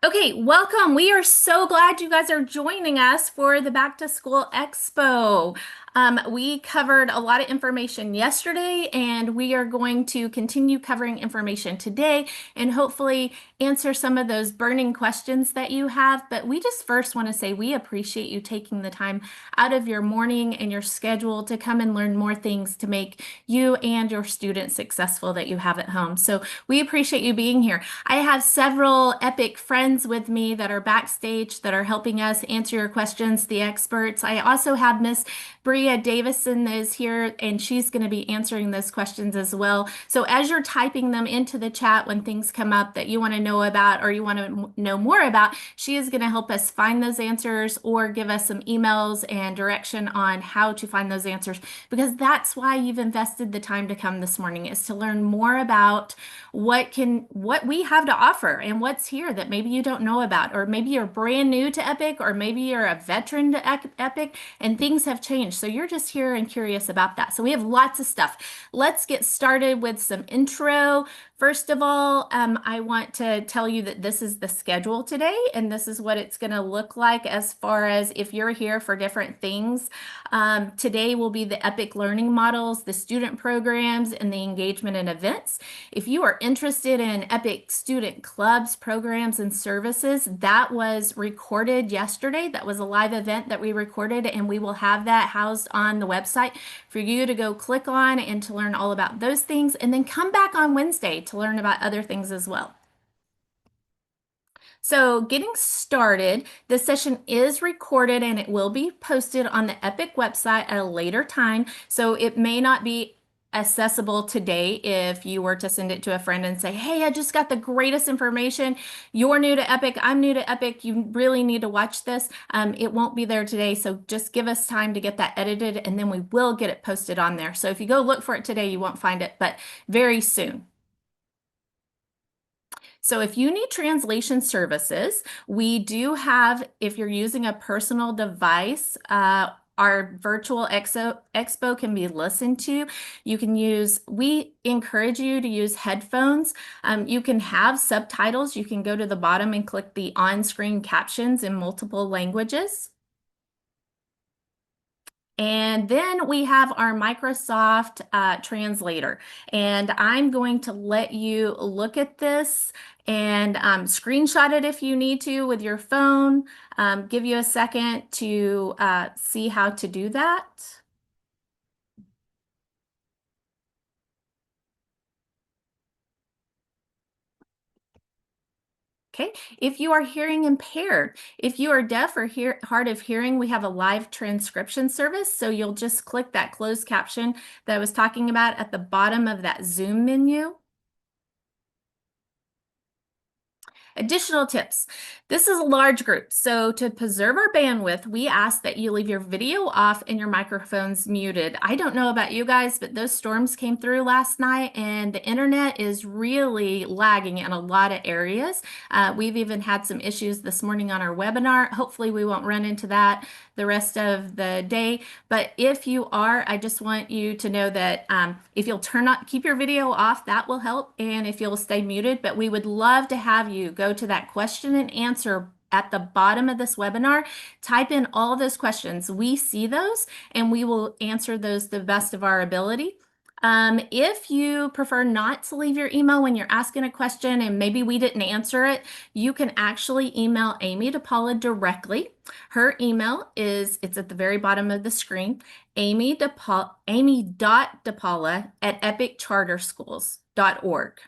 Okay, welcome. We are so glad you guys are joining us for the Back to School Expo. We covered a lot of information yesterday, and we are going to continue covering information today and hopefully answer some of those burning questions that you have. But we just first want to say we appreciate you taking the time out of your morning and your schedule to come and learn more things to make you and your students successful that you have at home. So we appreciate you being here. I have several epic friends with me that are backstage that are helping us answer your questions, the experts. I also have Miss Bria Davison is here, and she's going to be answering those questions as well. So as you're typing them into the chat when things come up that you want to know about or you want to know more about, she is going to help us find those answers or give us some emails and direction on how to find those answers, because that's why you've invested the time to come this morning, is to learn more about what we have to offer and what's here that maybe you don't know about, or maybe you're brand new to Epic, or maybe you're a veteran to Epic and things have changed. So you're just here and curious about that. So we have lots of stuff. Let's get started with some intro. First of all, I want to tell you that this is the schedule today, and this is what it's going to look like as far as if you're here for different things. Today will be the Epic Learning Models, the student programs, and the engagement and events. If you are interested in Epic student clubs, programs, and services, that was recorded yesterday. That was a live event that we recorded, and we will have that housed on the website for you to go click on and to learn all about those things, and then come back on Wednesday to learn about other things as well. So, getting started, this session is recorded and it will be posted on the Epic website at a later time. So, it may not be accessible today if you were to send it to a friend and say, "Hey, I just got the greatest information. You're new to Epic. I'm new to Epic. You really need to watch this." It won't be there today. So, just give us time to get that edited and then we will get it posted on there. So, if you go look for it today, you won't find it, but very soon. So if you need translation services, we do have, if you're using a personal device, our virtual expo can be listened to. We encourage you to use headphones. You can have subtitles. You can go to the bottom and click the on-screen captions in multiple languages. And then we have our Microsoft translator. And I'm going to let you look at this and screenshot it if you need to with your phone. Give you a second to see how to do that. Okay, if you are hearing impaired, if you are deaf or hard of hearing, we have a live transcription service. So you'll just click that closed caption that I was talking about at the bottom of that Zoom menu. Additional tips. This is a large group, so to preserve our bandwidth, we ask that you leave your video off and your microphones muted. I don't know about you guys, but those storms came through last night and the internet is really lagging in a lot of areas. We've even had some issues this morning on our webinar. Hopefully we won't run into that the rest of the day. But if you are, I just want you to know that if you'll keep your video off, that will help. And if you'll stay muted, but we would love to have you go to that question and answer at the bottom of this webinar. Type in all those questions. We see those and we will answer those to the best of our ability. If you prefer not to leave your email when you're asking a question and maybe we didn't answer it, you can actually email Amy DePaula directly. Her email it's at the very bottom of the screen, amy.depaula@epiccharterschools.org.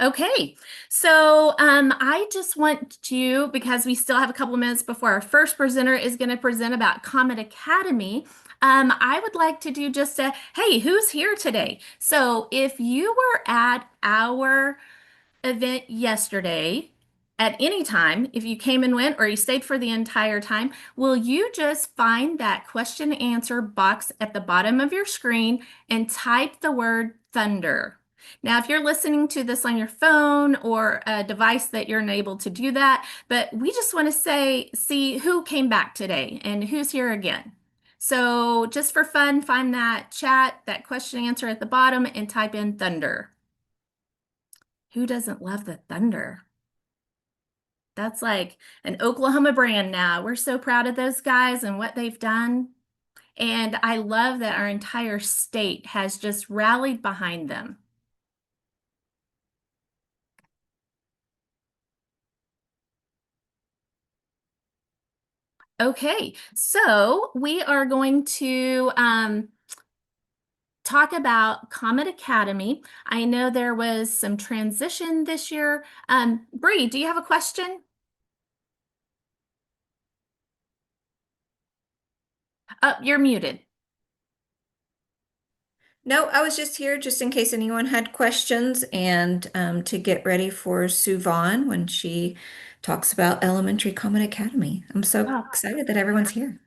Okay, so I just want to, because we still have a couple of minutes before our first presenter is going to present about Comet Academy, I would like to do just hey, who's here today? So if you were at our event yesterday, at any time, if you came and went or you stayed for the entire time, will you just find that question and answer box at the bottom of your screen and type the word thunder? Now, if you're listening to this on your phone or a device that you're unable to do that, but we just want to see who came back today and who's here again. So just for fun, find that chat, that question answer at the bottom and type in thunder. Who doesn't love the Thunder? That's like an Oklahoma brand now. We're so proud of those guys and what they've done. And I love that our entire state has just rallied behind them. Okay, so we are going to talk about Comet Academy. I know there was some transition this year. Bree, do you have a question? You're muted. No, I was just here just in case anyone had questions and to get ready for Sue Vaughn when she talks about Elementary Common Academy. I'm so Oh, excited that everyone's here.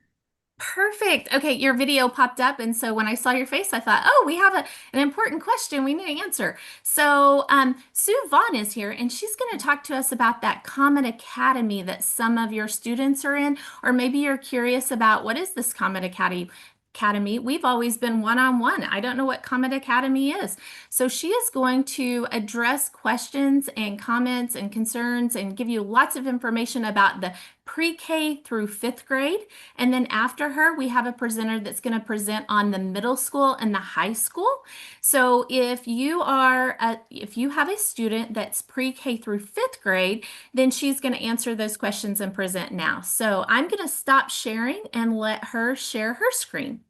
perfect. Okay, your video popped up, and so when I saw your face, I thought, oh, we have an important question we need to answer. So, Sue Vaughn is here, and she's going to talk to us about that Comet Academy that some of your students are in, or maybe you're curious about what is this Comet Academy? Academy. We've always been one-on-one. I don't know what Comet Academy is. So she is going to address questions and comments and concerns and give you lots of information about the pre-K through fifth grade. And then after her, we have a presenter that's going to present on the middle school and the high school. So if you have a student that's pre-K through fifth grade, then she's going to answer those questions and present now. So I'm going to stop sharing and let her share her screen.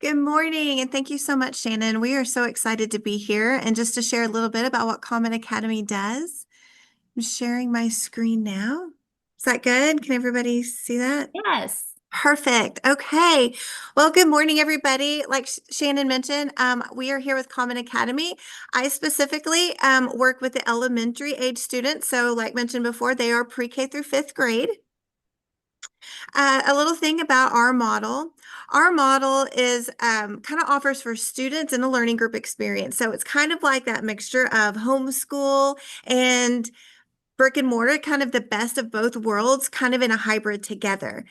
Good morning, and thank you so much, Shannon. We are so excited to be here and just to share a little bit about what Common Academy does. I'm sharing my screen now. Is that good? Can everybody see that? Yes. Perfect. Okay. Well, good morning, everybody. Like Shannon mentioned, we are here with Common Academy. I specifically work with the elementary age students. So, like mentioned before, they are pre-K through fifth grade. A little thing about our model. Our model is kind of offers for students in a learning group experience. So it's kind of like that mixture of homeschool and brick and mortar, kind of the best of both worlds, kind of in a hybrid together.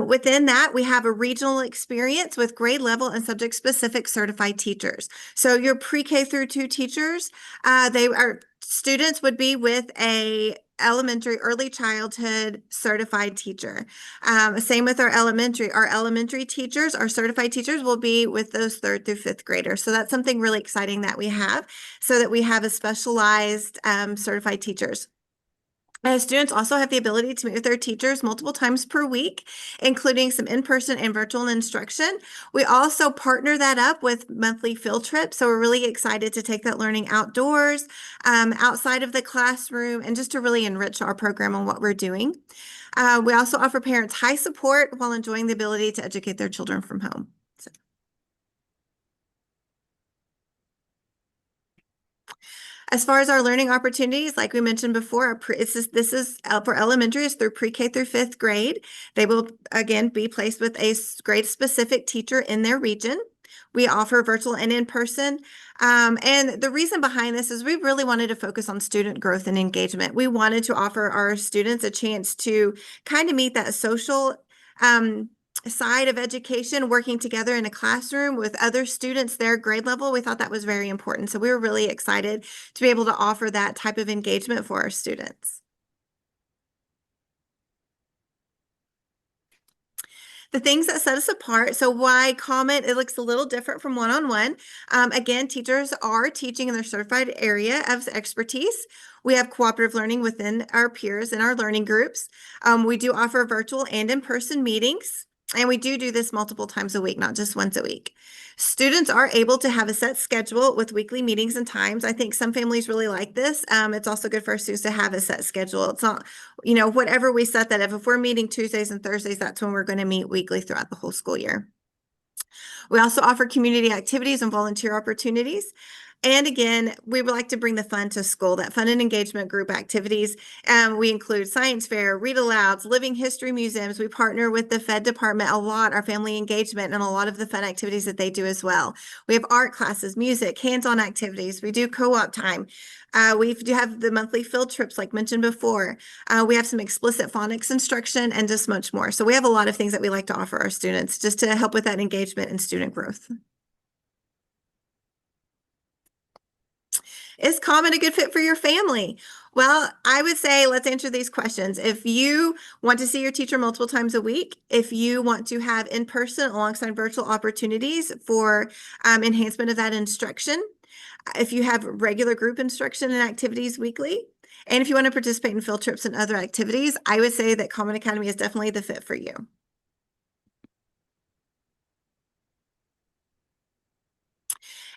Within that, we have a regional experience with grade level and subject specific certified teachers. So your pre-K through two teachers, they are students would be with a elementary early childhood certified teacher. Same with our elementary. Our elementary teachers, our certified teachers will be with those third through fifth graders. So that's something really exciting that we have so that we have a specialized certified teachers. Students also have the ability to meet with their teachers multiple times per week, including some in-person and virtual instruction. We also partner that up with monthly field trips. So we're really excited to take that learning outdoors, outside of the classroom, and just to really enrich our program on what we're doing. We also offer parents high support while enjoying the ability to educate their children from home. As far as our learning opportunities, like we mentioned before, this is for elementary is through pre-K through fifth grade. They will again be placed with a grade specific teacher in their region. We offer virtual and in-person. And the reason behind this is we really wanted to focus on student growth and engagement. We wanted to offer our students a chance to kind of meet that social side of education, working together in a classroom with other students their grade level. We thought that was very important. So we were really excited to be able to offer that type of engagement for our students. The things that set us apart. So why Comet, it looks a little different from one-on-one. Again, teachers are teaching in their certified area of expertise. We have cooperative learning within our peers and our learning groups. We do offer virtual and in-person meetings. And we do this multiple times a week, not just once a week. Students are able to have a set schedule with weekly meetings and times. I think some families really like this. It's also good for our students to have a set schedule. It's not, whatever we set that if we're meeting Tuesdays and Thursdays, that's when we're going to meet weekly throughout the whole school year. We also offer community activities and volunteer opportunities. And again, we would like to bring the fun to school, that fun and engagement group activities. We include science fair, read alouds, living history museums. We partner with the Fed department a lot, our family engagement, and a lot of the fun activities that they do as well. We have art classes, music, hands-on activities. We do co-op time. We do have the monthly field trips, like mentioned before. We have some explicit phonics instruction and just much more. So we have a lot of things that we like to offer our students just to help with that engagement and student growth. Is Comet a good fit for your family? Well, I would say let's answer these questions. If you want to see your teacher multiple times a week, if you want to have in-person alongside virtual opportunities for enhancement of that instruction, if you have regular group instruction and activities weekly, and if you want to participate in field trips and other activities, I would say that Common Academy is definitely the fit for you.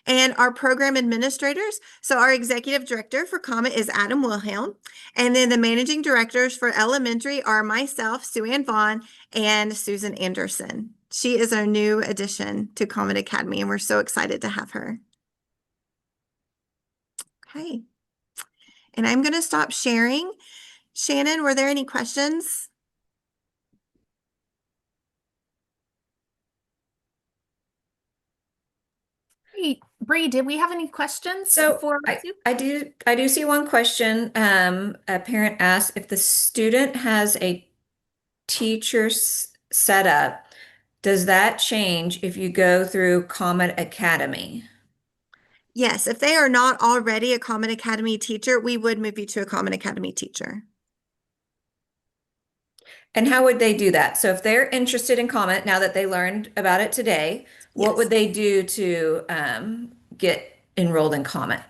And our program administrators. So our executive director for Comet is Adam Wilhelm. And then the managing directors for elementary are myself, Sue Ann Vaughn, and Susan Anderson. She is our new addition to Comet Academy, and we're so excited to have her. Okay. And I'm going to stop sharing. Shannon, were there any questions? Bree, did we have any questions So for I, Sue? I do I do see one question. A parent asked if the student has a teacher set up, does that change if you go through Comet Academy? Yes, if they are not already a Common Academy teacher, we would move you to a Common Academy teacher. And how would they do that? So if they're interested in Comet, now that they learned about it today, what Yes. would they do to get enrolled in Comet?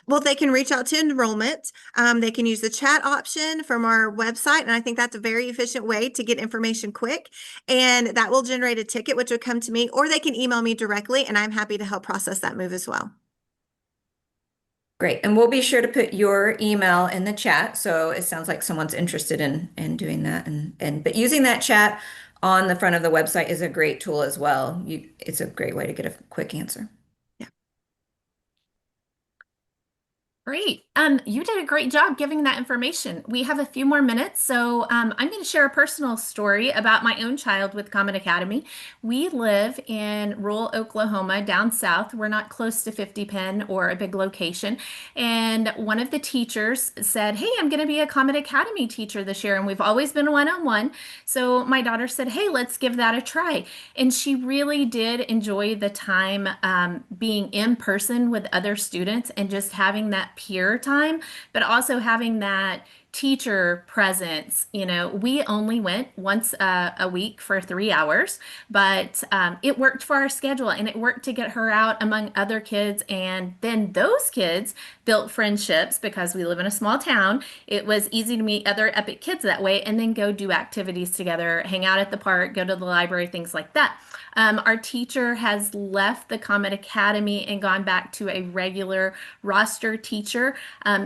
Well, they can reach out to enrollment. They can use the chat option from our website, and I think that's a very efficient way to get information quick. And that will generate a ticket, which will come to me, or they can email me directly, and I'm happy to help process that move as well. Great. And we'll be sure to put your email in the chat. So it sounds like someone's interested in doing that. But using that chat on the front of the website is a great tool as well. It's a great way to get a quick answer. Great. You did a great job giving that information. We have a few more minutes, so I'm going to share a personal story about my own child with Comet Academy. We live in rural Oklahoma, down south. We're not close to 50 Pen or a big location. And one of the teachers said, "Hey, I'm going to be a Comet Academy teacher this year," and we've always been one-on-one. So my daughter said, "Hey, let's give that a try." And she really did enjoy the time being in person with other students and just having that peer time, but also having that teacher presence. You know, we only went once a week for 3 hours, but it worked for our schedule and it worked to get her out among other kids. And then those kids built friendships because we live in a small town. It was easy to meet other Epic kids that way and then go do activities together, hang out at the park, go to the library, things like that. Our teacher has left the Comet Academy and gone back to a regular roster teacher.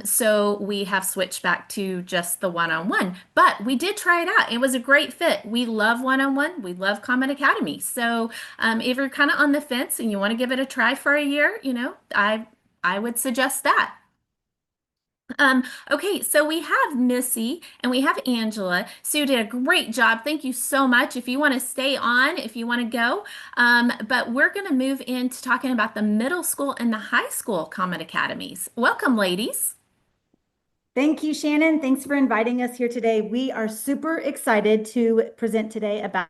So we have switched back to just the one-on-one. But we did try it out. It was a great fit. We love one-on-one. We love Comet Academy. So if you're kind of on the fence and you want to give it a try for a year, you know, I would suggest that. Okay, so we have Missy and we have Angela. Sue did a great job. Thank you so much. If you want to stay on, if you want to go. But we're going to move into talking about the middle school and the high school Comet Academies. Welcome, ladies. Thank you, Shannon. Thanks for inviting us here today. We are super excited to present today about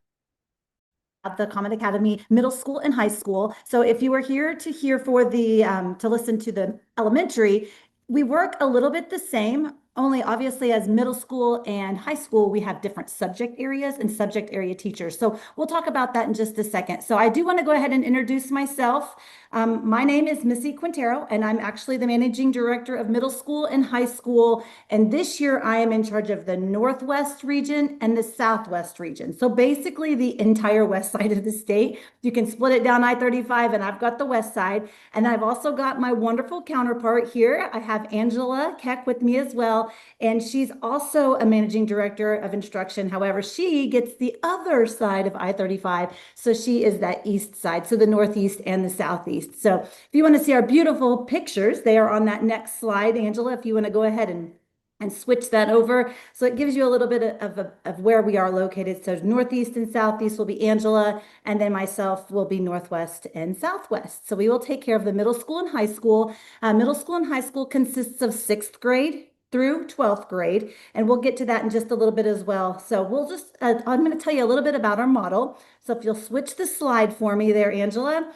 the Comet Academy Middle School and High School. So if you were here to hear for the to listen to the elementary, we work a little bit the same, only obviously as middle school and high school, we have different subject areas and subject area teachers. So we'll talk about that in just a second. So I do want to go ahead and introduce myself. My name is Missy Quintero, and I'm actually the managing director of middle school and high school. And this year I am in charge of the Northwest region and the Southwest region. So basically the entire west side of the state. You can split it down I-35 and I've got the west side. And I've also got my wonderful counterpart here. I have Angela Keck with me as well. And she's also a managing director of instruction. However, she gets the other side of I-35. So she is that east side, so the northeast and the southeast. So if you want to see our beautiful pictures, they are on that next slide. Angela, if you want to go ahead and switch that over. So it gives you a little bit of where we are located. So northeast and southeast will be Angela, and then myself will be northwest and southwest. So we will take care of the middle school and high school. Middle school and high school consists of 6th grade through 12th grade, and we'll get to that in just a little bit as well. So we'll just, I'm going to tell you a little bit about our model. So if you'll switch the slide for me there, Angela.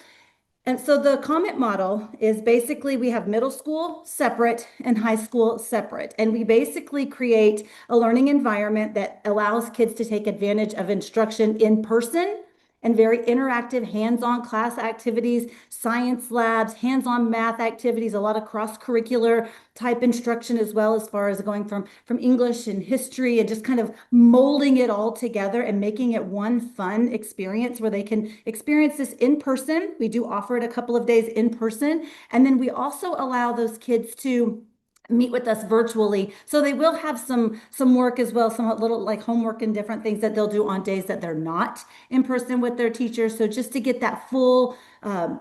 And so the Comet model is basically we have middle school separate and high school separate. And we basically create a learning environment that allows kids to take advantage of instruction in person and very interactive hands-on class activities, science labs, hands-on math activities, a lot of cross-curricular type instruction as well, as far as going from English and history and just kind of molding it all together and making it one fun experience where they can experience this in person. We do offer it a couple of days in person. And then we also allow those kids to meet with us virtually. So they will have some work as well, some little like homework and different things that they'll do on days that they're not in person with their teachers. So just to get that full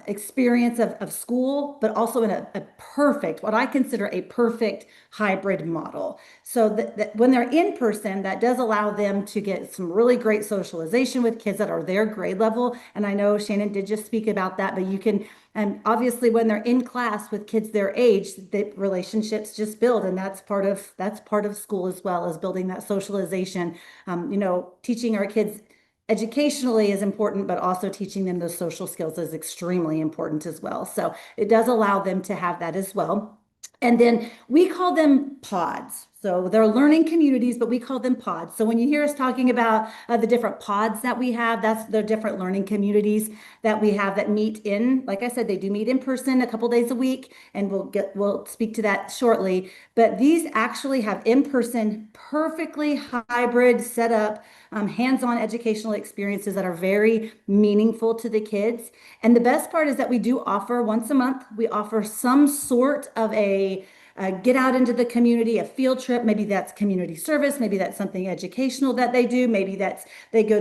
experience of school, but also in a perfect, what I consider a perfect hybrid model. So that when they're in person, that does allow them to get some really great socialization with kids that are their grade level. And I know Shannon did just speak about that, but you can, and obviously when they're in class with kids their age, the relationships just build. And that's part of school as well, as building that socialization. Teaching our kids educationally is important, but also teaching them those social skills is extremely important as well. So it does allow them to have that as well. And then we call them pods. So they're learning communities, but we call them pods. So when you hear us talking about the different pods that we have, that's the different learning communities that we have that meet in, like I said, they do meet in person a couple days a week, and we'll speak to that shortly. But these actually have in-person, perfectly hybrid setup, hands-on educational experiences that are very meaningful to the kids. And the best part is that we do offer once a month, we offer some sort of a get out into the community, a field trip. Maybe that's community service. Maybe that's something educational that they do. Maybe that's they go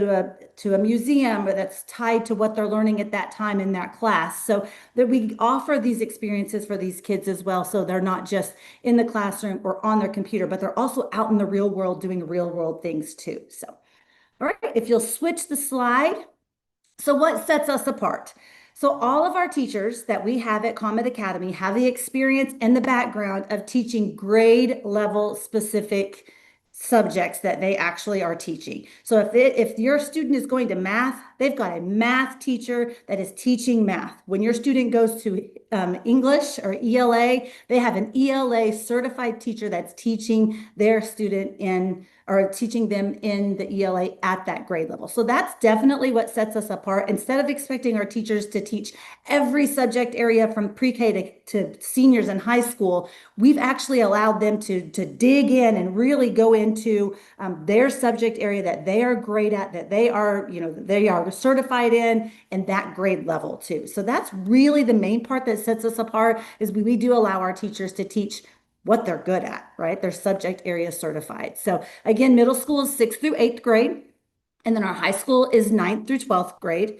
to a museum, or that's tied to what they're learning at that time in that class. So that we offer these experiences for these kids as well. So they're not just in the classroom or on their computer, but they're also out in the real world doing real world things too. So, all right, if you'll switch the slide. So what sets us apart? So all of our teachers that we have at Comet Academy have the experience and the background of teaching grade level specific subjects that they actually are teaching. So if your student is going to math, they've got a math teacher that is teaching math. When your student goes to English or ELA, they have an ELA certified teacher that's teaching their student in or teaching them in the ELA at that grade level. So that's definitely what sets us apart. Instead of expecting our teachers to teach every subject area from pre-K to seniors in high school, we've actually allowed them to dig in and really go into their subject area that they are great at, that they are certified in, and that grade level too. So that's really the main part that sets us apart, is we do allow our teachers to teach what they're good at, right? They're subject area certified. So again, middle school is 6th through 8th grade, and then our high school is 9th through 12th grade.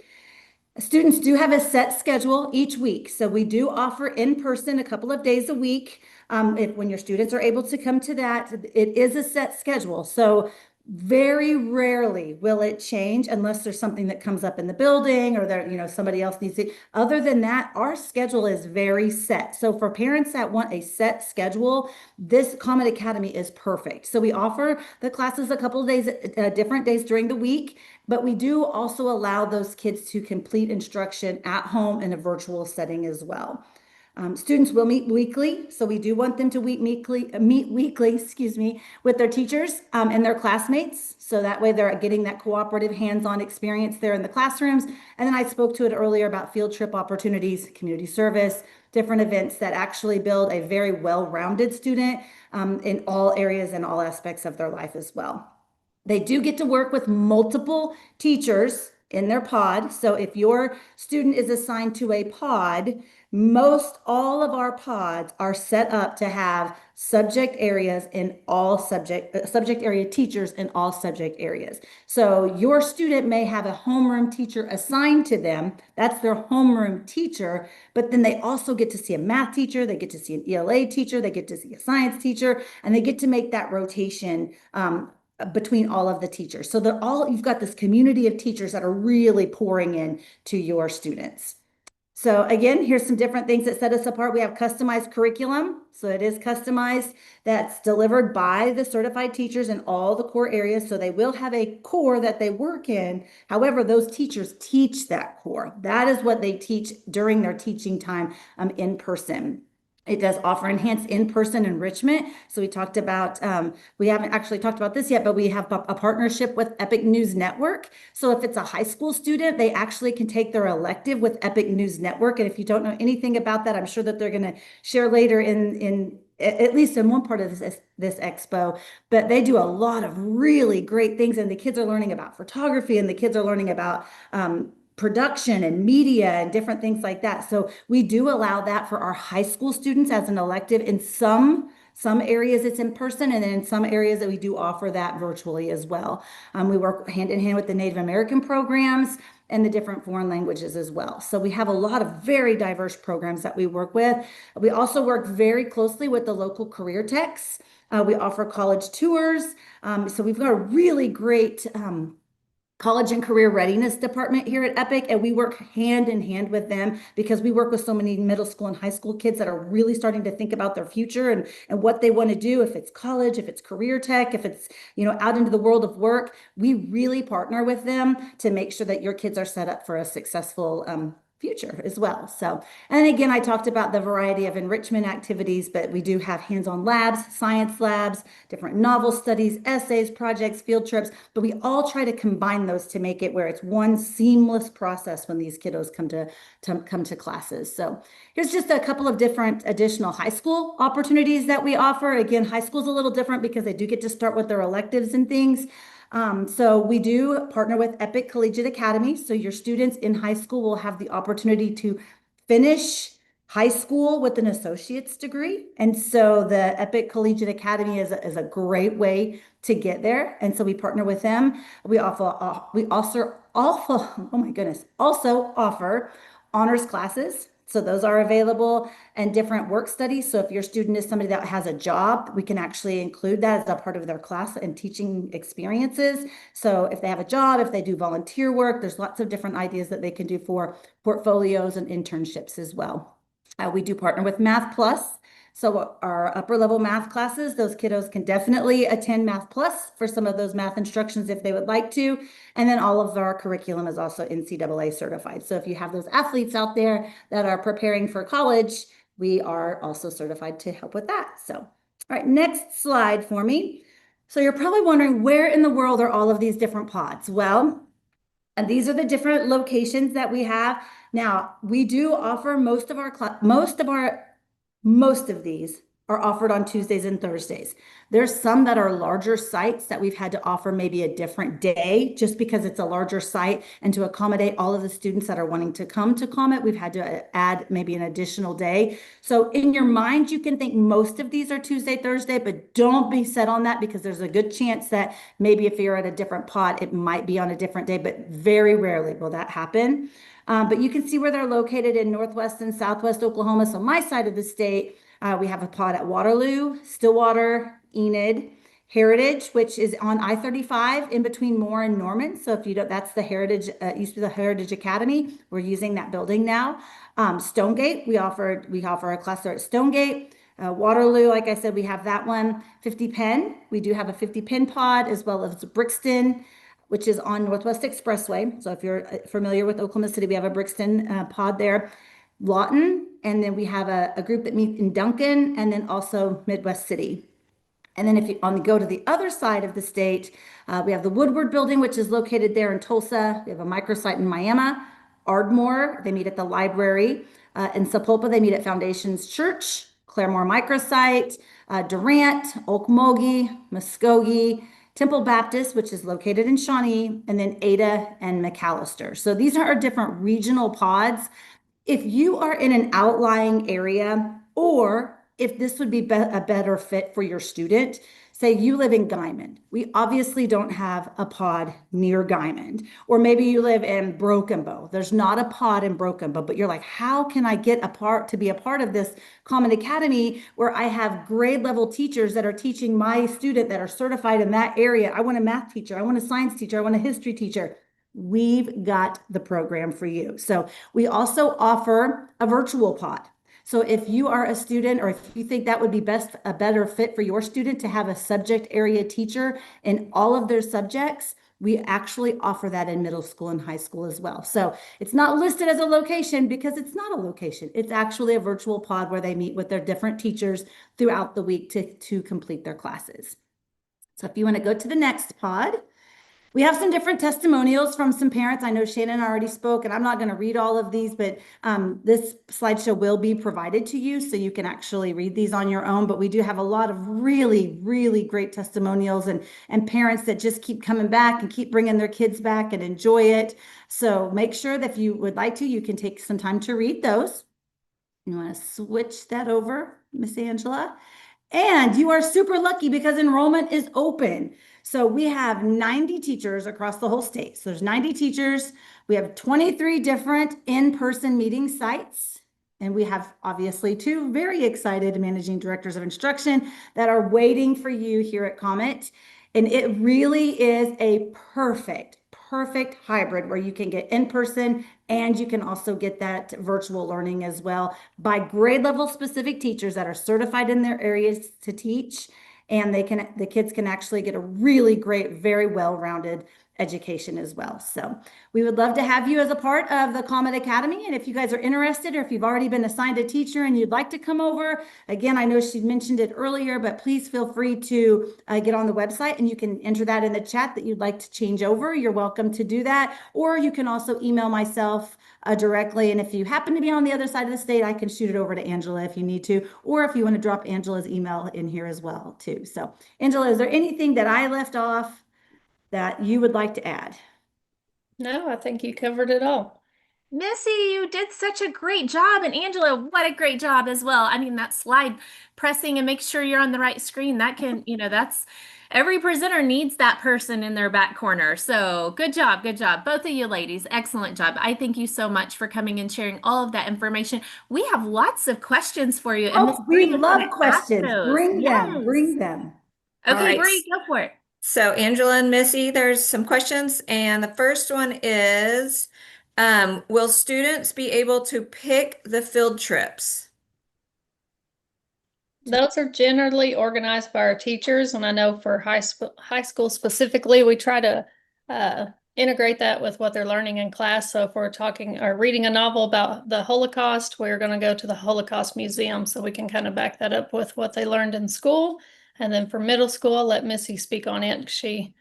Students do have a set schedule each week. So we do offer in person a couple of days a week. When your students are able to come to that, it is a set schedule. So very rarely will it change unless there's something that comes up in the building, or that, somebody else needs it. Other than that, our schedule is very set. So for parents that want a set schedule, this Comet Academy is perfect. So we offer the classes a couple of days, different days during the week, but we do also allow those kids to complete instruction at home in a virtual setting as well. Students will meet weekly, so we do want them to meet weekly, excuse me, with their teachers and their classmates. So that way they're getting that cooperative hands-on experience there in the classrooms. And then I spoke to it earlier about field trip opportunities, community service, different events that actually build a very well-rounded student in all areas and all aspects of their life as well. They do get to work with multiple teachers in their pod. So if your student is assigned to a pod, most all of our pods are set up to have subject areas in all subject area teachers in all subject areas. So your student may have a homeroom teacher assigned to them. That's their homeroom teacher, but then they also get to see a math teacher, they get to see an ELA teacher, they get to see a science teacher, and they get to make that rotation between all of the teachers. So you've got this community of teachers that are really pouring in to your students. So again, here's some different things that set us apart. We have customized curriculum. So it is customized, that's delivered by the certified teachers in all the core areas. So they will have a core that they work in. However, those teachers teach that core. That is what they teach during their teaching time in person. It does offer enhanced in-person enrichment. So we talked about, we haven't actually talked about this yet, but we have a partnership with Epic News Network. So if it's a high school student, they actually can take their elective with Epic News Network. And if you don't know anything about that, I'm sure that they're going to share later in at least in one part of this expo, but they do a lot of really great things, and the kids are learning about photography, and the kids are learning about production and media and different things like that. So we do allow that for our high school students as an elective. In some areas it's in person, and then in some areas that we do offer that virtually as well. We work hand in hand with the Native American programs and the different foreign languages as well. So we have a lot of very diverse programs that we work with. We also work very closely with the local career techs. We offer college tours. So we've got a really great college and career readiness department here at Epic, and we work hand in hand with them because we work with so many middle school and high school kids that are really starting to think about their future and what they want to do, if it's college, if it's career tech, if it's, out into the world of work. We really partner with them to make sure that your kids are set up for a successful future as well. So, and again, I talked about the variety of enrichment activities, but we do have hands-on labs, science labs, different novel studies, essays, projects, field trips, but we all try to combine those to make it where it's one seamless process when these kiddos come to classes. So here's just a couple of different additional high school opportunities that we offer. Again, high school's a little different because they do get to start with their electives and things. So we do partner with Epic Collegiate Academy. So your students in high school will have the opportunity to finish high school with an associate's degree. And so the Epic Collegiate Academy is a great way to get there. And so we partner with them. We also oh my goodness, also offer honors classes. So those are available, and different work studies. So if your student is somebody that has a job, we can actually include that as a part of their class and teaching experiences. So if they have a job, if they do volunteer work, there's lots of different ideas that they can do for portfolios and internships as well. We do partner with Math Plus. So our upper level math classes, those kiddos can definitely attend Math Plus for some of those math instructions if they would like to. And then all of our curriculum is also NCAA certified. So if you have those athletes out there that are preparing for college, we are also certified to help with that. So, all right, next slide for me. So you're probably wondering, where in the world are all of these different pods? Well, and these are the different locations that we have. Now, we do offer most of these are offered on Tuesdays and Thursdays. There's some that are larger sites that we've had to offer maybe a different day just because it's a larger site, and to accommodate all of the students that are wanting to come to Comet, we've had to add maybe an additional day. So in your mind, you can think most of these are Tuesday, Thursday, but don't be set on that because there's a good chance that maybe if you're at a different pod, it might be on a different day, but very rarely will that happen. But you can see where they're located in Northwest and Southwest Oklahoma. So my side of the state, we have a pod at Waterloo, Stillwater, Enid, Heritage, which is on I-35 in between Moore and Norman. So if you don't, that's the Heritage, used to be the Heritage Academy. We're using that building now. Stonegate, we offer a class there at Stonegate. Waterloo, like I said, we have that one. 50 Penn, we do have a 50 Penn pod, as well as Brixton, which is on Northwest Expressway. So if you're familiar with Oklahoma City, we have a Brixton pod there. Lawton, and then we have a group that meets in Duncan, and then also Midwest City. And then if you go to the other side of the state, we have the Woodward Building, which is located there in Tulsa. We have a microsite in Miami. Ardmore, they meet at the library. In Sapulpa, they meet at Foundations Church. Claremore Microsite, Durant, Okmulgee, Muskogee, Temple Baptist, which is located in Shawnee, and then Ada and McAllister. So these are our different regional pods. If you are in an outlying area, or if this would be a better fit for your student, say you live in Guymond. We obviously don't have a pod near Guymond. Or maybe you live in Broken Bow. There's not a pod in Broken Bow, but you're like, how can I get to be a part of this Common Academy where I have grade level teachers that are teaching my student that are certified in that area? I want a math teacher. I want a science teacher. I want a history teacher. we've got the program for you. So we also offer a virtual pod. So if you are a student or if you think that would be a better fit for your student to have a subject area teacher in all of their subjects, we actually offer that in middle school and high school as well. So it's not listed as a location because it's not a location. It's actually a virtual pod where they meet with their different teachers throughout the week to complete their classes. So if you want to go to the next pod, we have some different testimonials from some parents. I know Shannon already spoke, and I'm not going to read all of these, but this slideshow will be provided to you so you can actually read these on your own. But we do have a lot of really, really great testimonials and parents that just keep coming back and keep bringing their kids back and enjoy it. So make sure that if you would like to, you can take some time to read those. You want to switch that over, Miss Angela. And you are super lucky because enrollment is open. So we have 90 teachers across the whole state. So there's 90 teachers. We have 23 different in-person meeting sites. And we have obviously two very excited managing directors of instruction that are waiting for you here at Comet. And it really is a perfect hybrid where you can get in person and you can also get that virtual learning as well by grade level specific teachers that are certified in their areas to teach. And the kids can actually get a really great, very well-rounded education as well. So we would love to have you as a part of the Comet Academy. And if you guys are interested, or if you've already been assigned a teacher and you'd like to come over, again, I know she mentioned it earlier, but please feel free to get on the website and you can enter that in the chat that you'd like to change over. You're welcome to do that. Or you can also email myself directly. And if you happen to be on the other side of the state, I can shoot it over to Angela if you need to, or if you want to drop Angela's email in here as well too. So Angela, is there anything that I left off that you would like to add? No, I think you covered it all. Missy, you did such a great job. And Angela, what a great job as well. I mean, that slide pressing and make sure you're on the right screen, that can, that's every presenter needs that person in their back corner. So good job, good job. Both of you ladies, excellent job. I thank you so much for coming and sharing all of that information. We have lots of questions for you, and Miss Oh, we Bree is going love to ask questions. those. Bring them, Yes. bring them. All Okay, right. Bree, go for it. So Angela and Missy, there's some questions. And the first one is, will students be able to pick the field trips? Those are generally organized by our teachers, and I know for high school specifically, we try to integrate that with what they're learning in class. So if we're talking or reading a novel about the Holocaust, we're going to go to the Holocaust Museum so we can kind of back that up with what they learned in school. And then for middle school, I'll let Missy speak on it. She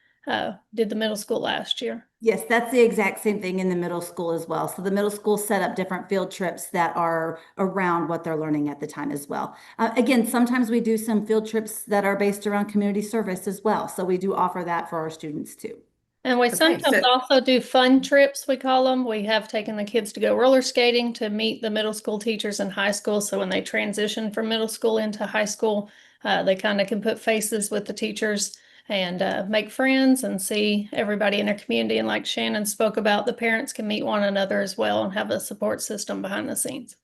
did the middle school last year. Yes, that's the exact same thing in the middle school as well. So the middle school set up different field trips that are around what they're learning at the time as well. Again, sometimes we do some field trips that are based around community service as well. So we do offer that for our students too. And we Okay, sometimes so also do fun trips, we call them. We have taken the kids to go roller skating to meet the middle school teachers in high school. So when they transition from middle school into high school, they kind of can put faces with the teachers and make friends and see everybody in their community. And like Shannon spoke about, the parents can meet one another as well and have a support system behind the scenes.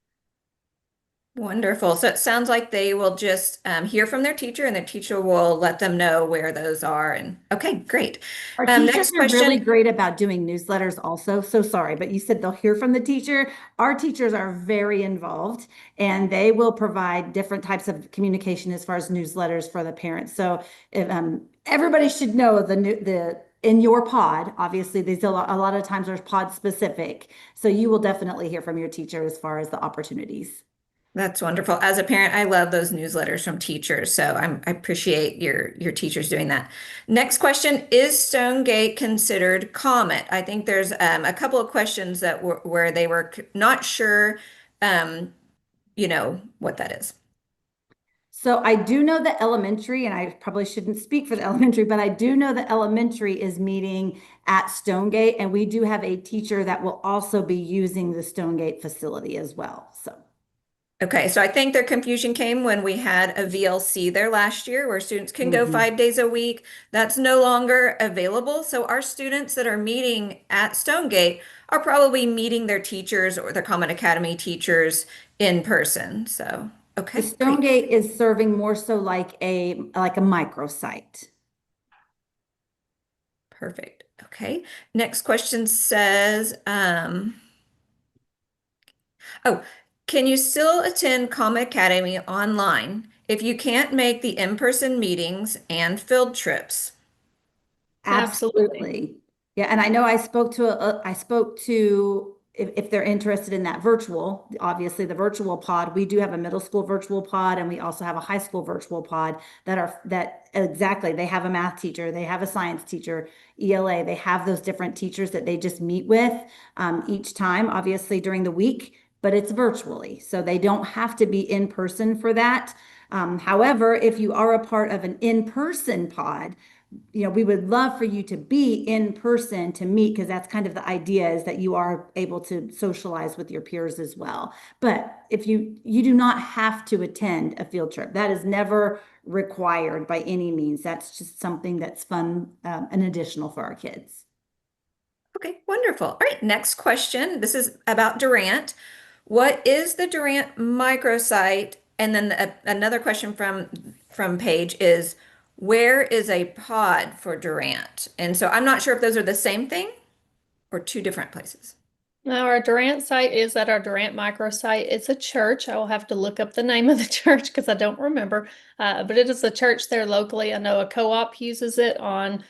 wonderful. So it sounds like they will just hear from their teacher and their teacher will let them know where those are. And okay, great. Our teachers Next are really question. great about doing newsletters also. So sorry, but you said they'll hear from the teacher. Our teachers are very involved and they will provide different types of communication as far as newsletters for the parents. So if, everybody should know the in your pod, obviously these a lot of times are pod specific. So you will definitely hear from your teacher as far as the opportunities. That's wonderful. As a parent, I love those newsletters from teachers. So I appreciate your teachers doing that. Next question, is Stonegate considered Comet? I think there's a couple of questions that were where they were not sure, what that is. So I do know the elementary, and I probably shouldn't speak for the elementary, but I do know the elementary is meeting at Stonegate, and we do have a teacher that will also be using the Stonegate facility as well. So. Okay, so I think their confusion came when we had a VLC there last year where students can go Mhm. 5 days a week. That's no longer available. So our students that are meeting at Stonegate are probably meeting their teachers or their Common Academy teachers in person. So, The okay, great. Stonegate is serving more so like a microsite. Perfect. Okay. Next question says, oh, can you still attend Comet Academy online if you can't make the in-person meetings and field trips? Absolutely. Absolutely. Yeah, and I know I spoke to if they're interested in that virtual, obviously the virtual pod, we do have a middle school virtual pod and we also have a high school virtual pod that exactly, they have a math teacher, they have a science teacher, ELA, they have those different teachers that they just meet with each time, obviously during the week, but it's virtually. So they don't have to be in person for that. However, if you are a part of an in-person pod, we would love for you to be in person to meet because that's kind of the idea is that you are able to socialize with your peers as well. But if you do not have to attend a field trip, that is never required by any means. That's just something that's fun and additional for our kids. Okay, wonderful. All right, next question. This is about Durant. What is the Durant microsite? And then another question from Paige is, where is a pod for Durant? And so I'm not sure if those are the same thing or two different places. Now, our Durant site is at our Durant microsite. It's a church. I will have to look up the name of the church because I don't remember. But it is a church there locally. I know a co-op uses it on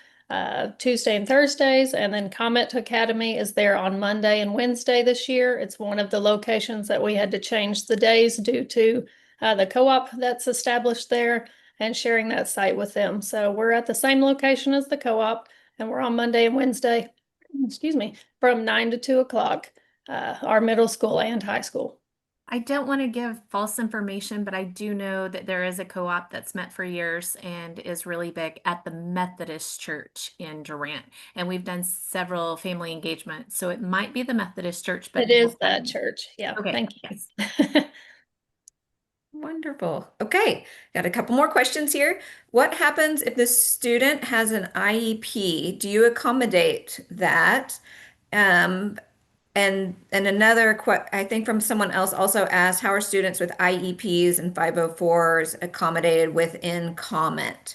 Tuesday and Thursdays, and then Comet Academy is there on Monday and Wednesday this year. It's one of the locations that we had to change the days due to the co-op that's established there and sharing that site with them. So we're at the same location as the co-op, and we're on Monday and Wednesday. Excuse me, from 9 to 2 o'clock, our middle school and high school. I don't want to give false information, but I do know that there is a co-op that's met for years and is really big at the Methodist Church in Durant. And we've done several family engagements. So it might be the Methodist Church, but It is that church. Yeah, okay. thank Yes. you. Wonderful. Okay, got a couple more questions here. What happens if the student has an IEP? Do you accommodate that? Um, and another I think from someone else also asked, how are students with IEPs and 504s accommodated within Comet?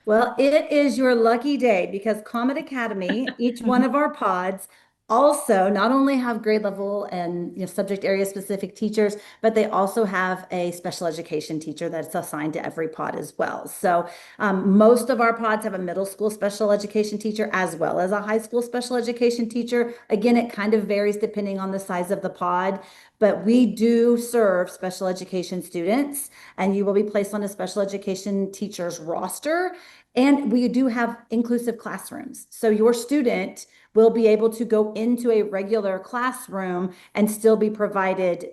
Well, it is your lucky day because Comet Academy, each one of our pods also not only have grade level and subject area specific teachers, but they also have a special education teacher that's assigned to every pod as well. So most of our pods have a middle school special education teacher as well as a high school special education teacher. Again, it kind of varies depending on the size of the pod, but we do serve special education students and you will be placed on a special education teacher's roster. And we do have inclusive classrooms. So your student will be able to go into a regular classroom and still be provided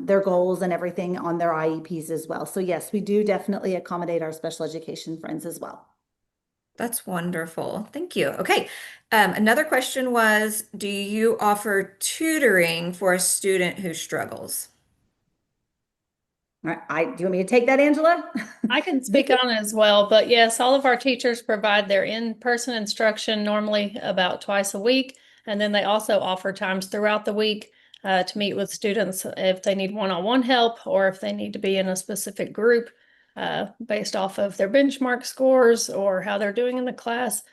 their goals and everything on their IEPs as well. So yes, we do definitely accommodate our special education friends as well. That's wonderful. Thank you. Okay. Another question was, do you offer tutoring for a student who struggles? All right, do you want me to take that, Angela? I can speak on it as well, but yes, all of our teachers provide their in-person instruction normally about twice a week. And then they also offer times throughout the week to meet with students if they need one-on-one help or if they need to be in a specific group based off of their benchmark scores or how they're doing in the class.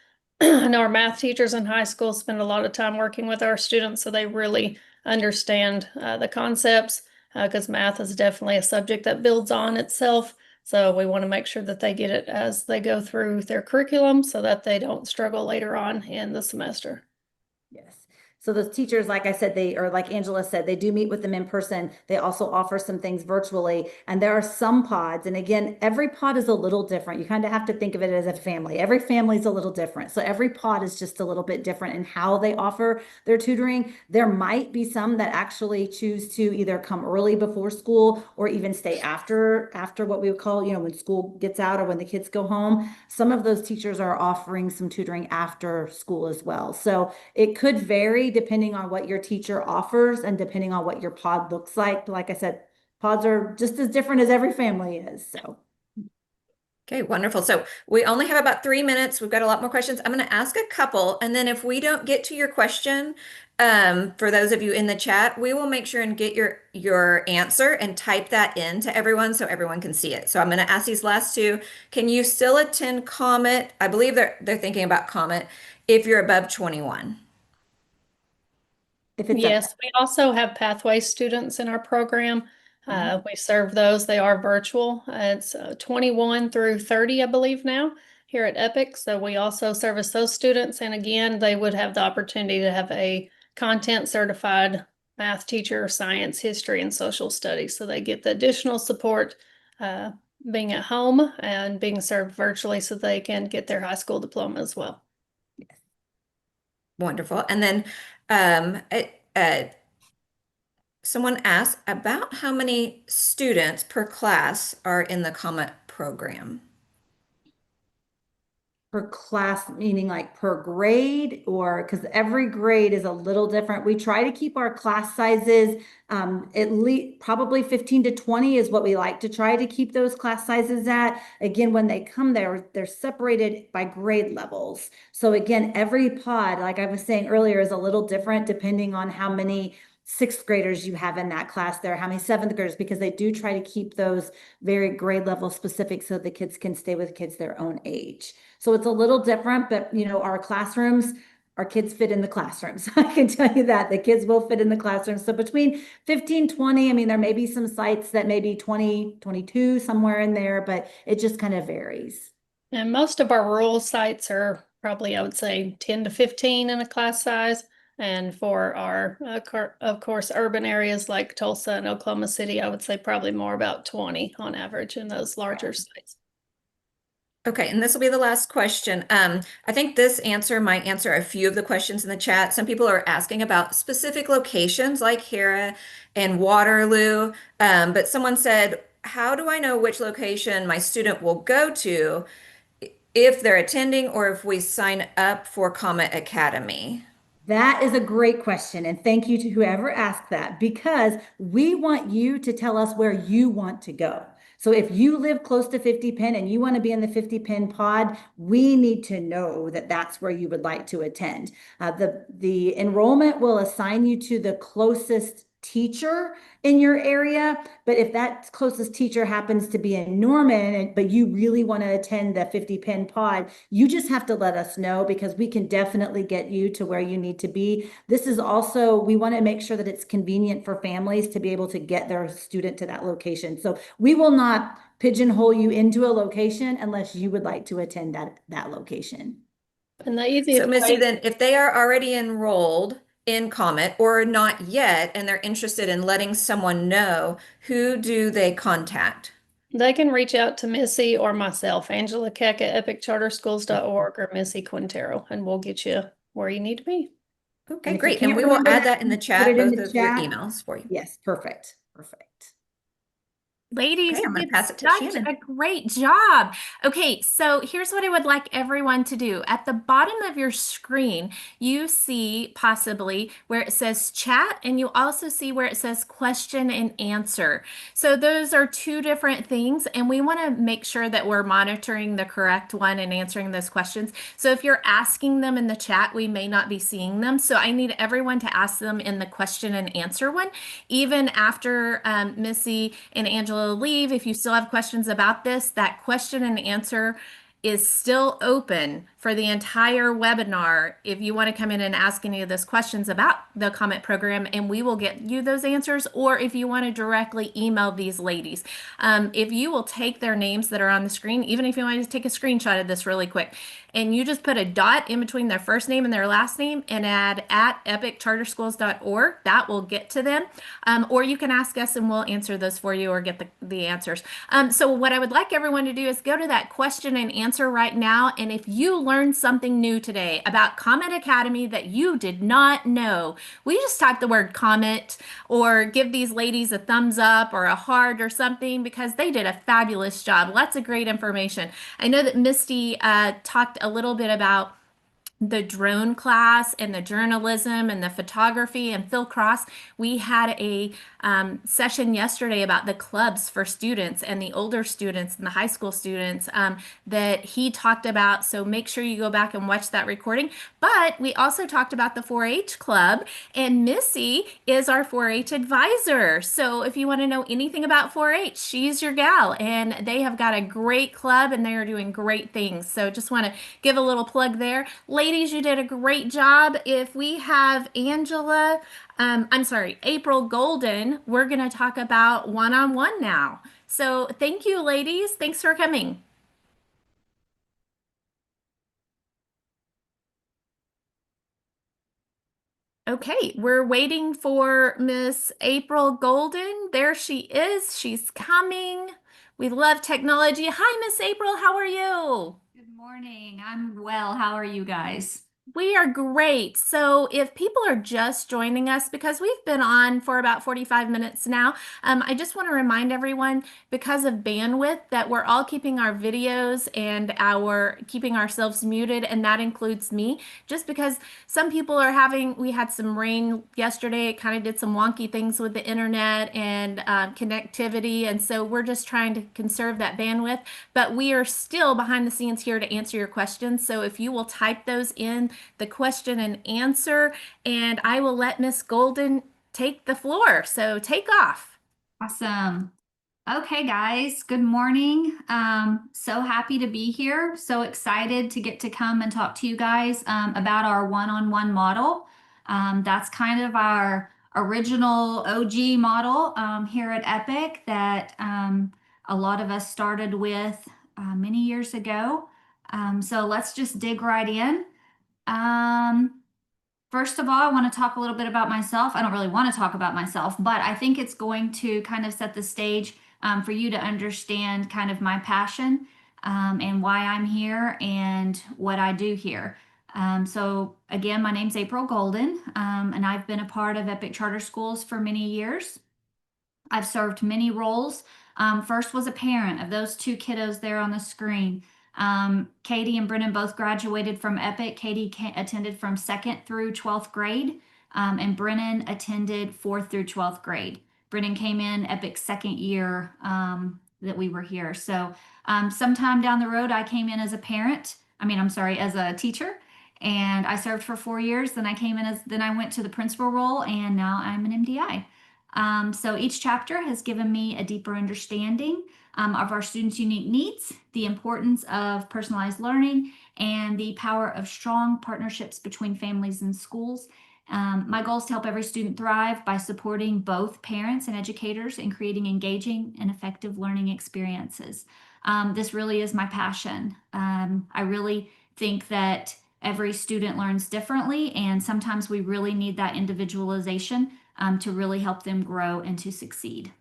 I know our math teachers in high school spend a lot of time working with our students, so they really understand the concepts because math is definitely a subject that builds on itself. So we want to make sure that they get it as they go through their curriculum so that they don't struggle later on in the semester. Yes. So those teachers, like I said, or like Angela said, they do meet with them in person. They also offer some things virtually. And there are some pods. And again, every pod is a little different. You kind of have to think of it as a family. Every family is a little different. So every pod is just a little bit different in how they offer their tutoring. There might be some that actually choose to either come early before school or even stay after what we would call, when school gets out or when the kids go home. Some of those teachers are offering some tutoring after school as well. So it could vary depending on what your teacher offers and depending on what your pod looks like. Like I said, pods are just as different as every family is. So Okay, wonderful. So we only have about 3 minutes. We've got a lot more questions. I'm going to ask a couple, and then if we don't get to your question, for those of you in the chat, we will make sure and get your answer and type that in to everyone so everyone can see it. So I'm going to ask these last two. Can you still attend Comet? I believe they're thinking about Comet if you're above 21. If it's a Yes, we also have pathway students in our program. Mhm. We serve those. They are virtual. It's 21 through 30, I believe now here at Epic. So we also service those students. And again, they would have the opportunity to have a content certified math teacher, science, history, and social studies. So they get the additional support uh, being at home and being served virtually so they can get their high school diploma as well. Wonderful. And then um, uh, uh, someone asked about how many students per class are in the Comet program. per class, meaning like per grade, or because every grade is a little different. We try to keep our class sizes at least probably 15 to 20 is what we like to try to keep those class sizes at. Again, when they come there, they're separated by grade levels. So again, every pod, like I was saying earlier, is a little different depending on how many sixth graders you have in that class there, how many seventh graders, because they do try to keep those very grade level specific so the kids can stay with kids their own age. So it's a little different, but our classrooms, our kids fit in the classrooms. I can tell you that the kids will fit in the classrooms. So between 15, 20, I mean, there may be some sites that may be 20, 22 somewhere in there, but it just kind of varies. And most of our rural sites are probably, I would say, 10 to 15 in a class size. And for our, of course, urban areas like Tulsa and Oklahoma City, I would say probably more about 20 on average in those larger sites. Okay, and this will be the last question. I think this answer might answer a few of the questions in the chat. Some people are asking about specific locations like Hera and Waterloo. But someone said, how do I know which location my student will go to if they're attending or if we sign up for Comet Academy? That is a great question. And thank you to whoever asked that because we want you to tell us where you want to go. So if you live close to 50 pin and you want to be in the 50 pin pod, we need to know that that's where you would like to attend. The enrollment will assign you to the closest teacher in your area. But if that closest teacher happens to be in Norman, but you really want to attend the 50 pin pod, you just have to let us know because we can definitely get you to where you need to be. This is also, we want to make sure that it's convenient for families to be able to get their student to that location. So we will not pigeonhole you into a location unless you would like to attend that location. And the So easiest Missy, way, then if they are already enrolled in Comet or not yet, and they're interested in letting someone know, who do they contact? they can reach out to Missy or myself, Angela Keck at epiccharterschools.org or Missy Quintero, and we'll get you where you need to be. Okay, And if you great. And can't we will remember add that, that in the put chat, it in both the of your chat. emails for you. Yes, perfect. Perfect. Ladies, Okay, you I'm going did to pass it to such Shannon. a great job. Okay, so here's what I would like everyone to do. At the bottom of your screen, you see possibly where it says chat, and you also see where it says question and answer. So those are two different things, and we want to make sure that we're monitoring the correct one and answering those questions. So if you're asking them in the chat, we may not be seeing them. So I need everyone to ask them in the question and answer one. Even after Missy and Angela leave, if you still have questions about this, that question and answer is still open for the entire webinar if you want to come in and ask any of those questions about the Comet program, and we will get you those answers, or if you want to directly email these ladies. If you will take their names that are on the screen, even if you want to just take a screenshot of this really quick, and you just put a dot in between their first name and their last name and add at epiccharterschools.org, that will get to them. Or you can ask us and we'll answer those for you or get the answers. So what I would like everyone to do is go to that question and answer right now. And if you learned something new today about Comet Academy that you did not know, we just type the word Comet or give these ladies a thumbs up or a heart or something because they did a fabulous job. Lots of great information. I know that Misty talked a little bit about the drone class and the journalism and the photography and Phil Cross. We had a session yesterday about the clubs for students and the older students and the high school students that he talked about. So make sure you go back and watch that recording. But we also talked about the 4-H club, and Missy is our 4-H advisor. So if you want to know anything about 4-H, she's your gal, and they have got a great club and they are doing great things. So just want to give a little plug there. Ladies, you did a great job. If we have I'm sorry, April Golden, we're going to talk about one-on-one now. So thank you, ladies. Thanks for coming. Okay, we're waiting for Miss April Golden. There she is. She's coming. We love technology. Hi, Miss April. How are you? Good morning. I'm well. How are you guys? We are great. So, if people are just joining us, because we've been on for about 45 minutes now, I just want to remind everyone, because of bandwidth, that we're all keeping our videos and keeping ourselves muted, and that includes me, just because some people are we had some rain yesterday. It kind of did some wonky things with the internet and connectivity, and so we're just trying to conserve that bandwidth. But we are still behind the scenes here to answer your questions. So, if you will type those in the question and answer, and I will let Miss Golden take the floor. So take off. Awesome. Okay, guys. Good morning. So happy to be here. So excited to get to come and talk to you guys about our one-on-one model. That's kind of our original OG model here at Epic that a lot of us started with many years ago. So let's just dig right in. Um, First of all, I want to talk a little bit about myself. I don't really want to talk about myself, but I think it's going to kind of set the stage for you to understand kind of my passion and why I'm here and what I do here. So again, my name's April Golden, and I've been a part of Epic Charter Schools for many years. I've served many roles. First was a parent of those two kiddos there on the screen. Katie and Brennan both graduated from Epic. Katie attended from 2nd through 12th grade, and Brennan attended 4th through 12th grade. Brennan came in Epic's second year that we were here. So sometime down the road, I came in as a parent. I'm sorry, as a teacher, and I served for 4 years. Then I went to the principal role, and now I'm an MDI. So each chapter has given me a deeper understanding of our students' unique needs, the importance of personalized learning, and the power of strong partnerships between families and schools. My goal is to help every student thrive by supporting both parents and educators in creating engaging and effective learning experiences. This really is my passion. I really think that every student learns differently, and sometimes we really need that individualization to really help them grow and to succeed.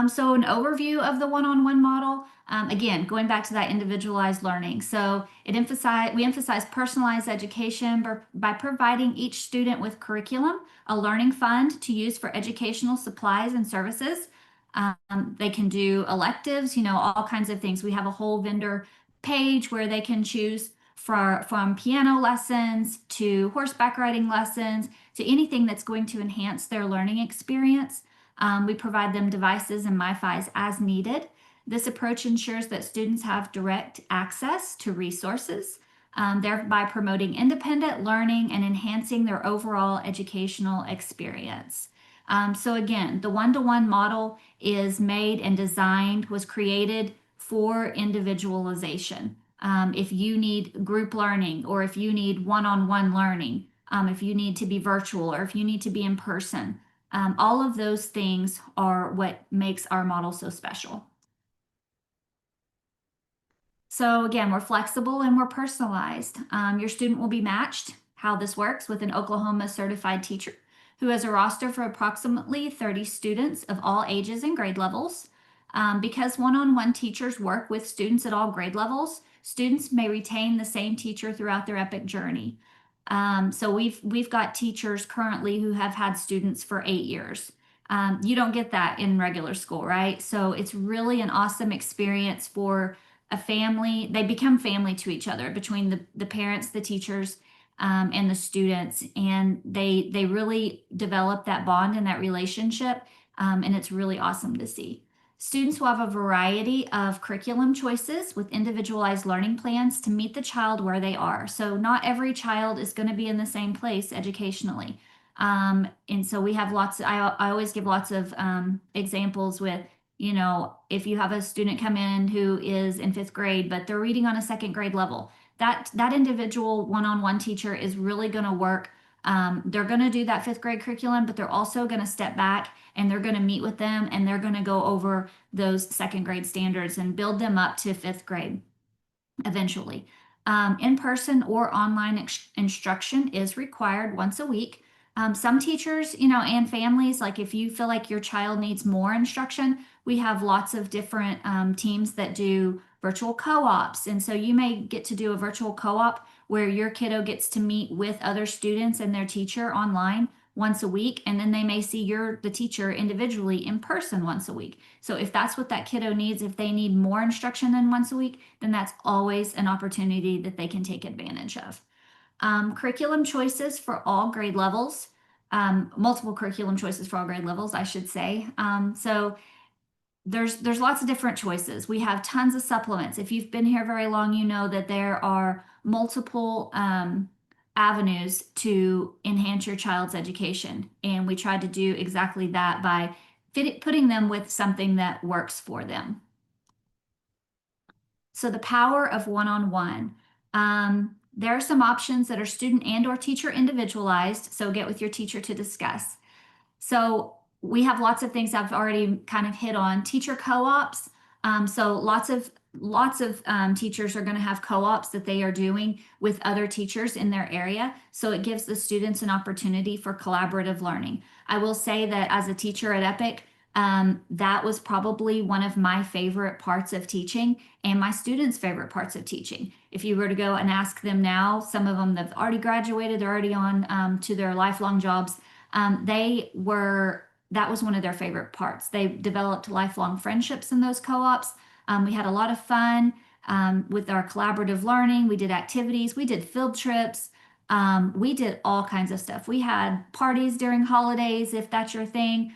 So an overview of the one-on-one model, again, going back to that individualized learning. So we emphasize personalized education by providing each student with curriculum, a learning fund to use for educational supplies and services. They can do electives, all kinds of things. We have a whole vendor page where they can choose from piano lessons to horseback riding lessons to anything that's going to enhance their learning experience. We provide them devices and MiFis as needed. This approach ensures that students have direct access to resources, thereby promoting independent learning and enhancing their overall educational experience. So again, the one-to-one model is made and was created for individualization. If you need group learning, or if you need one-on-one learning, if you need to be virtual, or if you need to be in person, all of those things are what makes our model so special. So again, we're flexible and we're personalized. Your student will be matched, how this works, with an Oklahoma certified teacher who has a roster for approximately 30 students of all ages and grade levels. Because one-on-one teachers work with students at all grade levels, students may retain the same teacher throughout their EPIC journey. So we've got teachers currently who have had students for 8 years. You don't get that in regular school, right? So it's really an awesome experience for a family. They become family to each other between the parents, the teachers, and the students, and they really develop that bond and that relationship, and it's really awesome to see. Students will have a variety of curriculum choices with individualized learning plans to meet the child where they are. So not every child is going to be in the same place educationally. And so we have I always give lots of examples with, if you have a student come in who is in 5th grade, but they're reading on a 2nd grade level, that individual one-on-one teacher is really going to work. They're going to do that 5th grade curriculum, but they're also going to step back and they're going to meet with them and they're going to go over those 2nd grade standards and build them up to 5th grade eventually. In-person or online instruction is required once a week. Some teachers, and families, like if you feel like your child needs more instruction, we have lots of different teams that do virtual co-ops. And so you may get to do a virtual co-op where your kiddo gets to meet with other students and their teacher online once a week, and then they may see the teacher individually in person once a week. So if that's what that kiddo needs, if they need more instruction than once a week, then that's always an opportunity that they can take advantage of. Curriculum choices for all grade levels, multiple curriculum choices for all grade levels, I should say. So there's lots of different choices. We have tons of supplements. If you've been here very long, you know that there are multiple avenues to enhance your child's education. And we try to do exactly that by putting them with something that works for them. So the power of one-on-one. There are some options that are student and or teacher individualized. So get with your teacher to discuss. So we have lots of things I've already kind of hit on. Teacher co-ops. So lots of teachers are going to have co-ops that they are doing with other teachers in their area. So it gives the students an opportunity for collaborative learning. I will say that as a teacher at Epic, that was probably one of my favorite parts of teaching and my students' favorite parts of teaching. If you were to go and ask them now, some of them have already graduated, they're already on to their lifelong jobs. That was one of their favorite parts. They developed lifelong friendships in those co-ops. We had a lot of fun with our collaborative learning. We did activities, we did field trips, we did all kinds of stuff. We had parties during holidays, if that's your thing.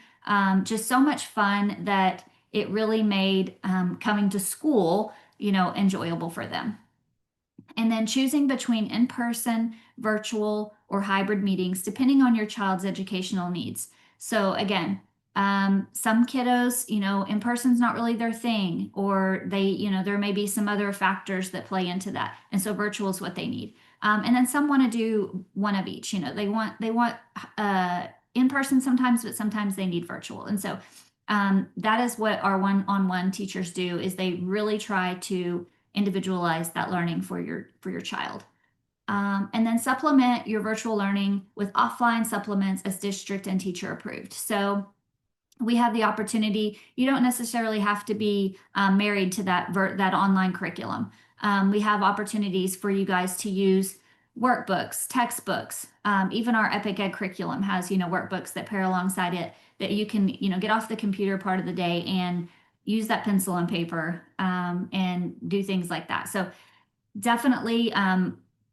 Just so much fun that it really made coming to school, enjoyable for them. And then choosing between in-person, virtual, or hybrid meetings, depending on your child's educational needs. So again, some kiddos, in person's not really their thing, or there may be some other factors that play into that. And so virtual is what they need. And then some want to do one of each, they want in person sometimes, but sometimes they need virtual. And so that is what our one-on-one teachers do, is they really try to individualize that learning for your child. And then supplement your virtual learning with offline supplements as district and teacher approved. So we have the opportunity. You don't necessarily have to be married to that online curriculum. We have opportunities for you guys to use workbooks, textbooks. Even our Epic Ed curriculum has, workbooks that pair alongside it that you can, get off the computer part of the day and use that pencil and paper and do things like that. So definitely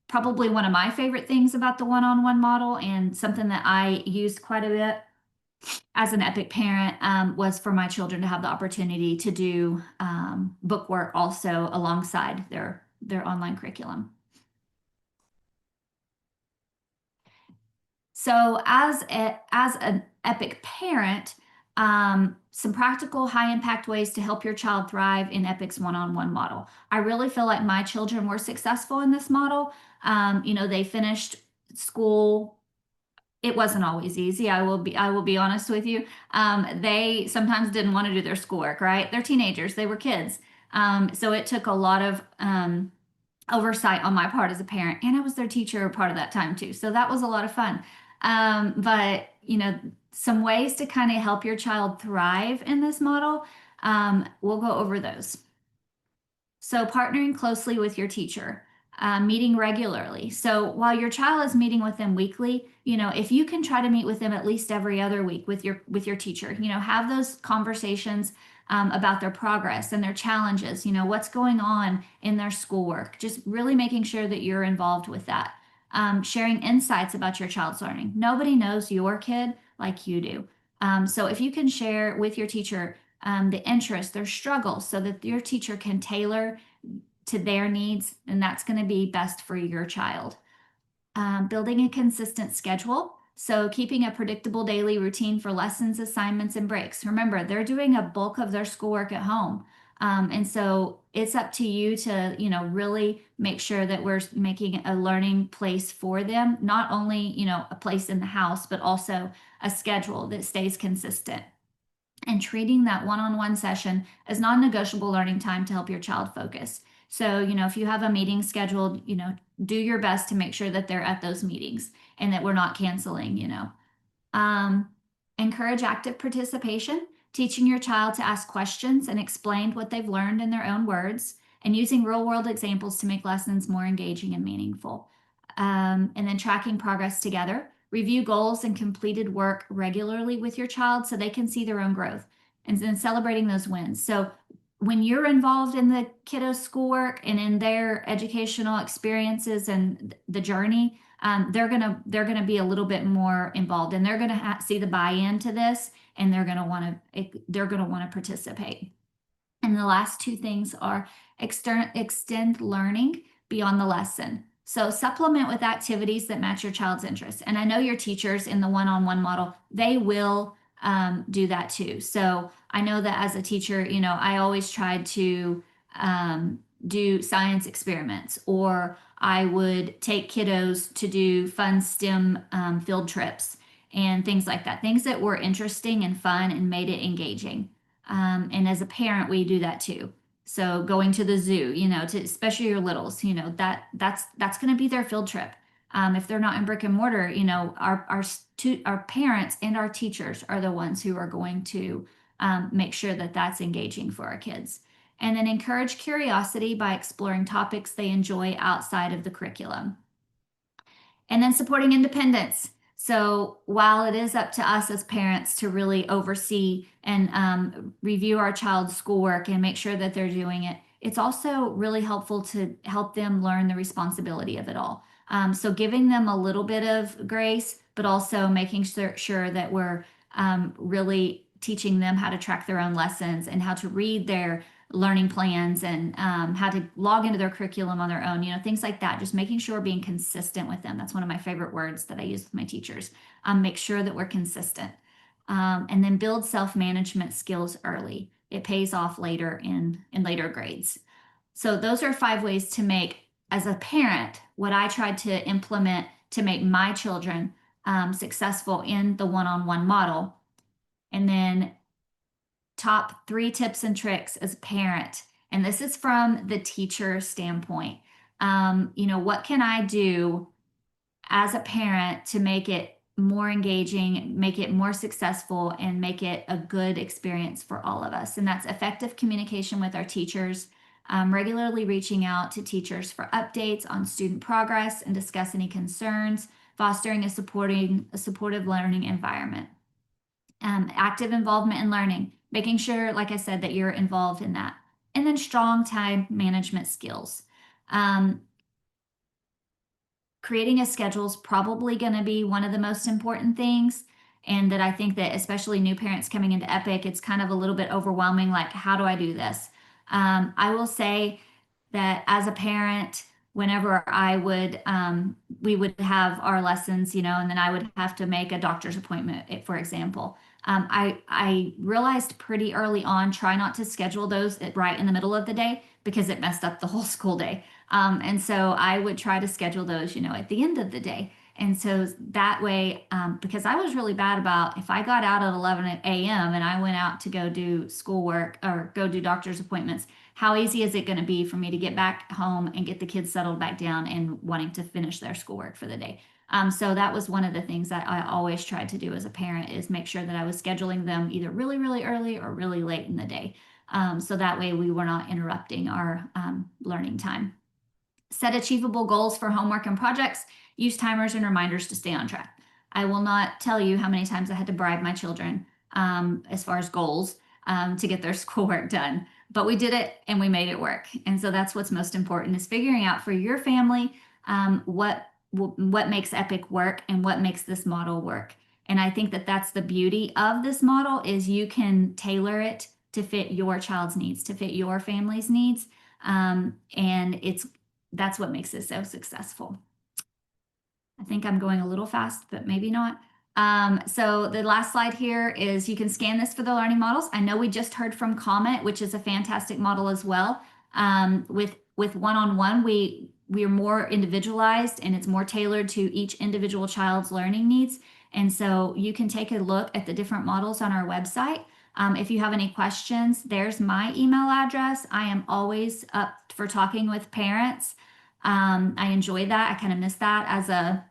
probably one of my favorite things about the one-on-one model, and something that I used quite a bit as an Epic parent was for my children to have the opportunity to do book work also alongside their online curriculum. So as an Epic parent, some practical high impact ways to help your child thrive in Epic's one-on-one model. I really feel like my children were successful in this model. They finished school. It wasn't always easy. I will be honest with you. They sometimes didn't want to do their schoolwork, right? They're teenagers, they were kids. So it took a lot of oversight on my part as a parent, and I was their teacher part of that time too. So that was a lot of fun. But some ways to kind of help your child thrive in this model, we'll go over those. So partnering closely with your teacher, meeting regularly. So while your child is meeting with them weekly, if you can try to meet with them at least every other week with your teacher, have those conversations about their progress and their challenges, what's going on in their schoolwork, just really making sure that you're involved with that. Sharing insights about your child's learning. Nobody knows your kid like you do. So if you can share with your teacher the interests, their struggles, so that your teacher can tailor to their needs, and that's going to be best for your child. Building a consistent schedule. So keeping a predictable daily routine for lessons, assignments, and breaks. Remember, they're doing a bulk of their schoolwork at home. And so it's up to you to, really make sure that we're making a learning place for them, not only, a place in the house, but also a schedule that stays consistent. And treating that one-on-one session as non-negotiable learning time to help your child focus. So, if you have a meeting scheduled, do your best to make sure that they're at those meetings and that we're not canceling. Um, Encourage active participation, teaching your child to ask questions and explain what they've learned in their own words, and using real world examples to make lessons more engaging and meaningful. And then tracking progress together. Review goals and completed work regularly with your child so they can see their own growth, and then celebrating those wins. So when you're involved in the kiddos' schoolwork and in their educational experiences and the journey, they're gonna be a little bit more involved, and they're gonna see the buy-in to this, and they're gonna want to participate. And the last two things are extend learning beyond the lesson. So supplement with activities that match your child's interests. And I know your teachers in the one-on-one model, they will do that too. So I know that as a teacher, I always tried to do science experiments, or I would take kiddos to do fun STEM field trips and things like that. Things that were interesting and fun and made it engaging. And as a parent, we do that too. So going to the zoo, to especially your littles, that's going to be their field trip. If they're not in brick and mortar, our parents and our teachers are the ones who are going to make sure that that's engaging for our kids. And then encourage curiosity by exploring topics they enjoy outside of the curriculum. And then supporting independence. So while it is up to us as parents to really oversee and review our child's schoolwork and make sure that they're doing it, it's also really helpful to help them learn the responsibility of it all. So giving them a little bit of grace, but also making sure that we're really teaching them how to track their own lessons and how to read their learning plans and how to log into their curriculum on their own, things like that. Just making sure we're being consistent with them. That's one of my favorite words that I use with my teachers. Make sure that we're consistent. And then build self-management skills early. It pays off later in later grades. So those are 5 ways to make, as a parent, what I tried to implement to make my children successful in the one-on-one model. And then top 3 tips and tricks as a parent. And this is from the teacher standpoint. What can I do as a parent to make it more engaging, make it more successful, and make it a good experience for all of us? And that's effective communication with our teachers, regularly reaching out to teachers for updates on student progress and discuss any concerns, fostering a supportive learning environment. Active involvement in learning, making sure, like I said, that you're involved in that. And then strong time management skills. Creating a schedule is probably going to be one of the most important things. And that I think that especially new parents coming into Epic, it's kind of a little bit overwhelming. Like, how do I do this? I will say that as a parent, whenever we would have our lessons, and then I would have to make a doctor's appointment, for example. I realized pretty early on, try not to schedule those right in the middle of the day because it messed up the whole school day. And so I would try to schedule those, at the end of the day. And so that way, because I was really bad about if I got out at 11 a.m. and I went out to go do schoolwork or go do doctor's appointments, how easy is it going to be for me to get back home and get the kids settled back down and wanting to finish their schoolwork for the day? So that was one of the things that I always tried to do as a parent, is make sure that I was scheduling them either really, really early or really late in the day. So that way we were not interrupting our learning time. Set achievable goals for homework and projects. Use timers and reminders to stay on track. I will not tell you how many times I had to bribe my children as far as goals. to get their schoolwork done. But we did it and we made it work. And so that's what's most important is figuring out for your family what makes Epic work and what makes this model work. And I think that that's the beauty of this model is you can tailor it to fit your child's needs, to fit your family's needs. And that's what makes it so successful. I think I'm going a little fast, but maybe not. So the last slide here is you can scan this for the learning models. I know we just heard from Comet, which is a fantastic model as well. With one-on-one, we are more individualized and it's more tailored to each individual child's learning needs. And so you can take a look at the different models on our website. If you have any questions, there's my email address. I am always up for talking with parents. I enjoy that. I kind of miss that as a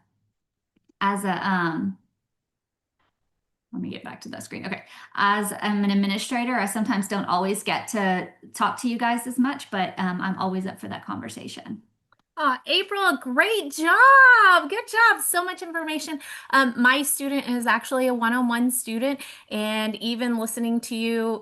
let me get back to the screen. Okay. As I'm an administrator, I sometimes don't always get to talk to you guys as much, but I'm always up for that conversation. April, great job. Good job. So much information. My student is actually a one-on-one student, and even listening to you,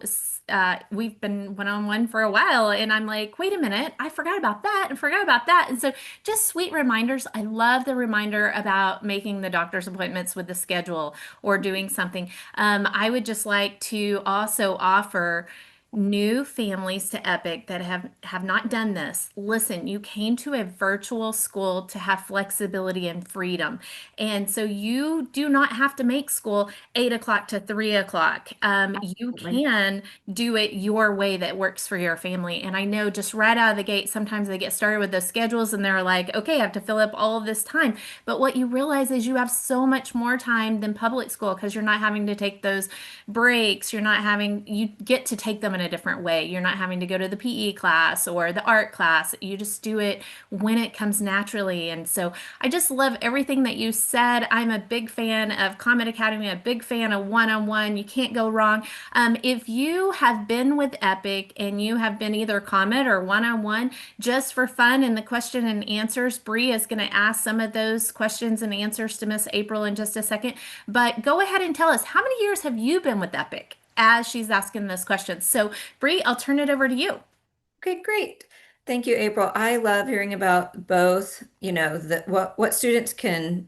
we've been one-on-one for a while, and I'm like, wait a minute, I forgot about that and forgot about that. And so just sweet reminders. I love the reminder about making the doctor's appointments with the schedule or doing something. I would just like to also offer new families to Epic that have not done this. Listen, you came to a virtual school to have flexibility and freedom. And so you do not have to make school 8 o'clock to 3 o'clock. You Absolutely. can do it your way that works for your family. And I know just right out of the gate, sometimes they get started with those schedules and they're like, okay, I have to fill up all of this time. But what you realize is you have so much more time than public school because you're not having to take those breaks. You get to take them in a different way. You're not having to go to the PE class or the art class. You just do it when it comes naturally. And so I just love everything that you said. I'm a big fan of Comet Academy, a big fan of one-on-one. You can't go wrong. If you have been with Epic and you have been either Comet or one-on-one just for fun in the question and answers, Bree is going to ask some of those questions and answers to Miss April in just a second. But go ahead and tell us, how many years have you been with Epic as she's asking this question? So, Bree, I'll turn it over to you. Okay, great. Thank you, April. I love hearing about both, what students can,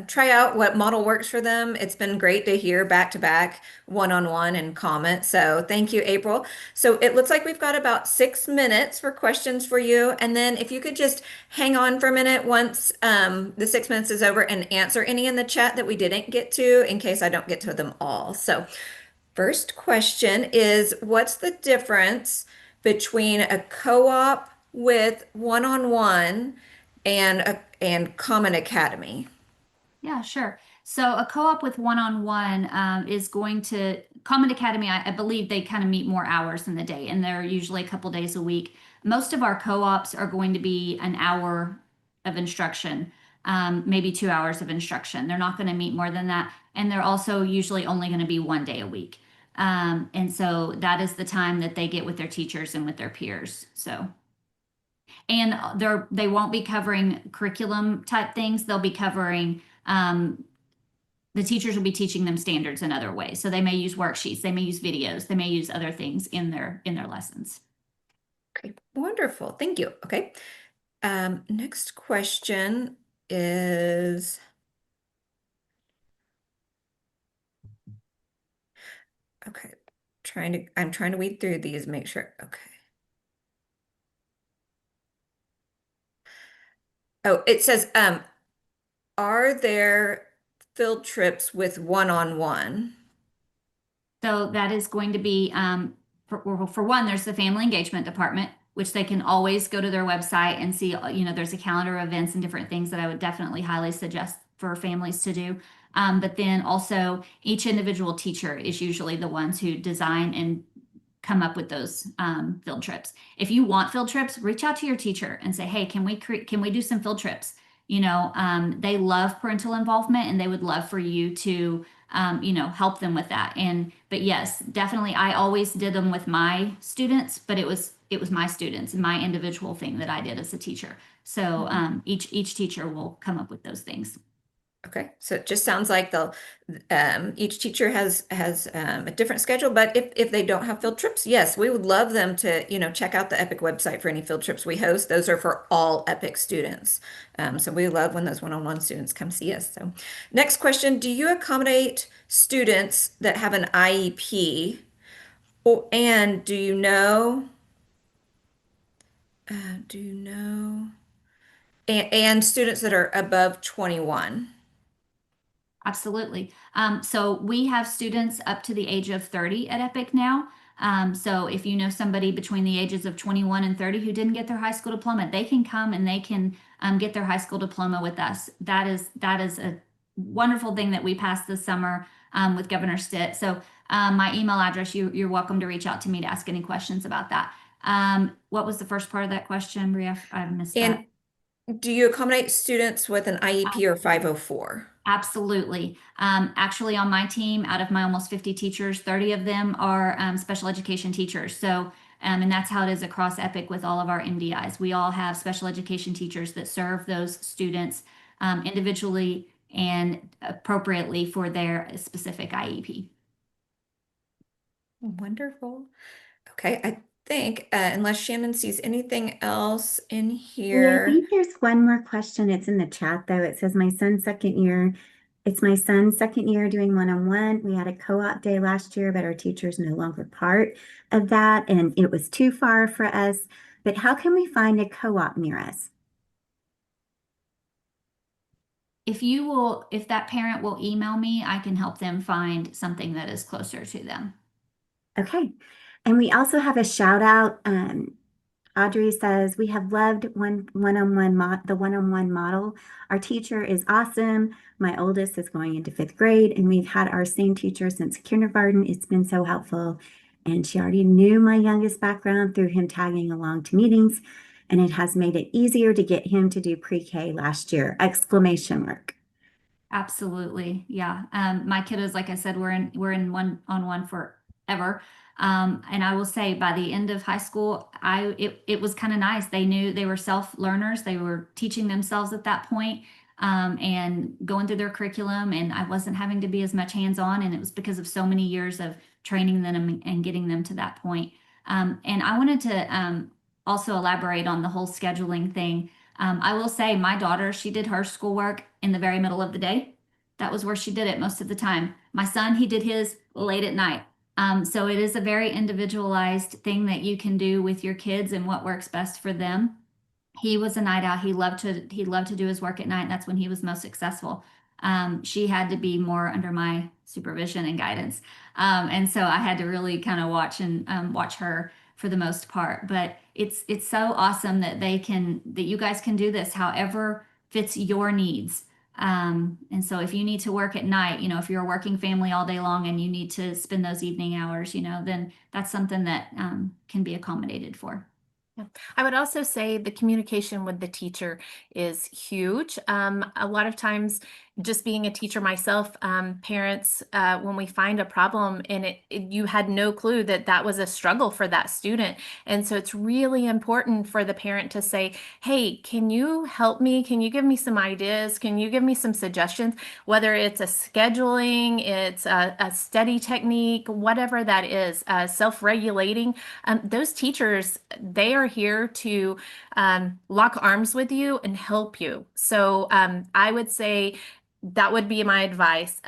try out what model works for them. It's been great to hear back to back, one-on-one and comment. So thank you, April. So it looks like we've got about 6 minutes for questions for you. And then if you could just hang on for a minute once the 6 minutes is over and answer any in the chat that we didn't get to in case I don't get to them all. So first question is, what's the difference between a co-op with one-on-one and Common Academy? Yeah, sure. So a co-op with one-on-one is going to Common Academy. I believe they kind of meet more hours in the day, and they're usually a couple days a week. Most of our co-ops are going to be an hour of instruction, maybe 2 hours of instruction. They're not going to meet more than that, and they're also usually only going to be one day a week. And so that is the time that they get with their teachers and with their peers. So. And they won't be covering curriculum type things. They'll be covering the teachers will be teaching them standards in other ways. So they may use worksheets, they may use videos, they may use other things in their lessons. Okay, wonderful. Thank you. Okay. Next question is, okay, I'm trying to weed through these, make sure. Okay. Oh, it says, are there field trips with one-on-one? So that is going to be, for one, there's the family engagement department, which they can always go to their website and see, there's a calendar of events and different things that I would definitely highly suggest for families to do. But then also each individual teacher is usually the ones who design and come up with those field trips. If you want field trips, reach out to your teacher and say, hey, can we do some field trips? They love parental involvement and they would love for you to help them with that. But yes, definitely, I always did them with my students, but it was my students and my individual thing that I did as a teacher. So each teacher will come up with those things. Okay, so it just sounds like each teacher has a different schedule, but if they don't have field trips, yes, we would love them to, check out the Epic website for any field trips we host. Those are for all Epic students. So we love when those one-on-one students come see us. So next question, do you accommodate students that have an IEP? And do you know, and students that are above 21? Absolutely. So we have students up to the age of 30 at Epic now. So if you know somebody between the ages of 21 and 30 who didn't get their high school diploma, they can come and they can get their high school diploma with us. That is a wonderful thing that we passed this summer with Governor Stitt. So my email address, you're welcome to reach out to me to ask any questions about that. What was the first part of that question, Maria? I missed that. And do you accommodate students with an IEP or 504? Absolutely. Actually, on my team, out of my almost 50 teachers, 30 of them are special education teachers. So, and that's how it is across Epic with all of our MDIs. We all have special education teachers that serve those students individually and appropriately for their specific IEP. Wonderful. Okay, I think unless Shannon sees anything else in I here. think there's one more question. It's in the chat though. It says my son's second year. It's my son's second year doing one-on-one. We had a co-op day last year, but our teacher's no longer part of that, and it was too far for us. But how can we find a co-op near us? If that parent will email me, I can help them find something that is closer to them. Okay. And we also have a shout out. Audrey says, we have loved the one-on-one model. Our teacher is awesome. My oldest is going into 5th grade, and we've had our same teacher since kindergarten. It's been so helpful. And she already knew my youngest background through him tagging along to meetings, and it has made it easier to get him to do pre-K last year! Exclamation mark. Absolutely. Yeah. My kiddos, like I said, we're in one-on-one forever. And I will say by the end of high school, it was kind of nice. They knew they were self-learners. They were teaching themselves at that point, and going through their curriculum, and I wasn't having to be as much hands-on. And it was because of so many years of training them and getting them to that point. And I wanted to also elaborate on the whole scheduling thing. I will say my daughter, she did her schoolwork in the very middle of the day. That was where she did it most of the time. My son, he did his late at night. So it is a very individualized thing that you can do with your kids and what works best for them. He was a night out. He loved to do his work at night. That's when he was most successful. She had to be more under my supervision and guidance. And so I had to really kind of watch her for the most part. But it's so awesome that you guys can do this however fits your needs. And so if you need to work at night, if you're a working family all day long and you need to spend those evening hours, then that's something that can be accommodated for. Yeah. I would also say the communication with the teacher is huge. A lot of times, just being a teacher myself, parents, when we find a problem and you had no clue that that was a struggle for that student. And so it's really important for the parent to say, hey, can you help me? Can you give me some ideas? Can you give me some suggestions? Whether it's a scheduling, it's a study technique, whatever that is, self-regulating. Those teachers, they are here to lock arms with you and help you. So I would say that would be my advice.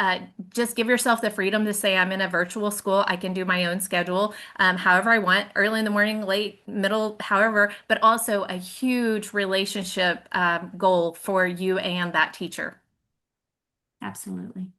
Just give yourself the freedom to say, I'm in a virtual school. I can do my own schedule, however I want, early in the morning, late, middle, however, but also a huge relationship goal for you and that teacher. Absolutely.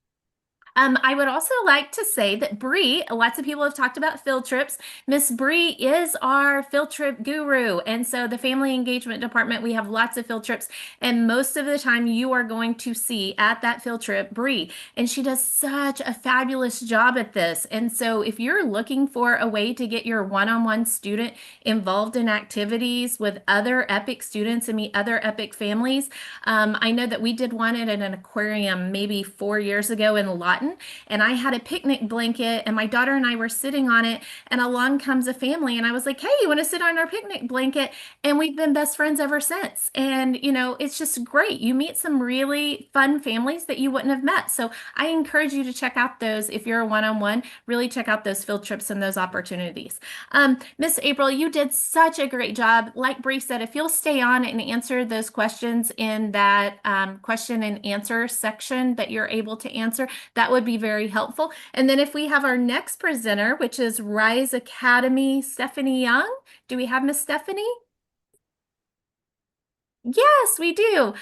I would also like to say that Bree, lots of people have talked about field trips. Miss Bree is our field trip guru. And so the family engagement department, we have lots of field trips. And most of the time you are going to see at that field trip, Bree. And she does such a fabulous job at this. And so if you're looking for a way to get your one-on-one student involved in activities with other EPIC students and meet other EPIC families, I know that we did one at an aquarium maybe 4 years ago in Lott, forgotten. And I had a picnic blanket, and my daughter and I were sitting on it, and along comes a family, and I was like, "Hey, you want to sit on our picnic blanket?" And we've been best friends ever since. And it's just great. You meet some really fun families that you wouldn't have met. So I encourage you to check out those if you're a one-on-one. Really check out those field trips and those opportunities. Miss April, you did such a great job. Like Bree said, if you'll stay on and answer those questions in that question and answer section that you're able to answer, that would be very helpful. And then if we have our next presenter, which is Rise Academy, Stephanie Young. Do we have Miss Stephanie? Yes, we do.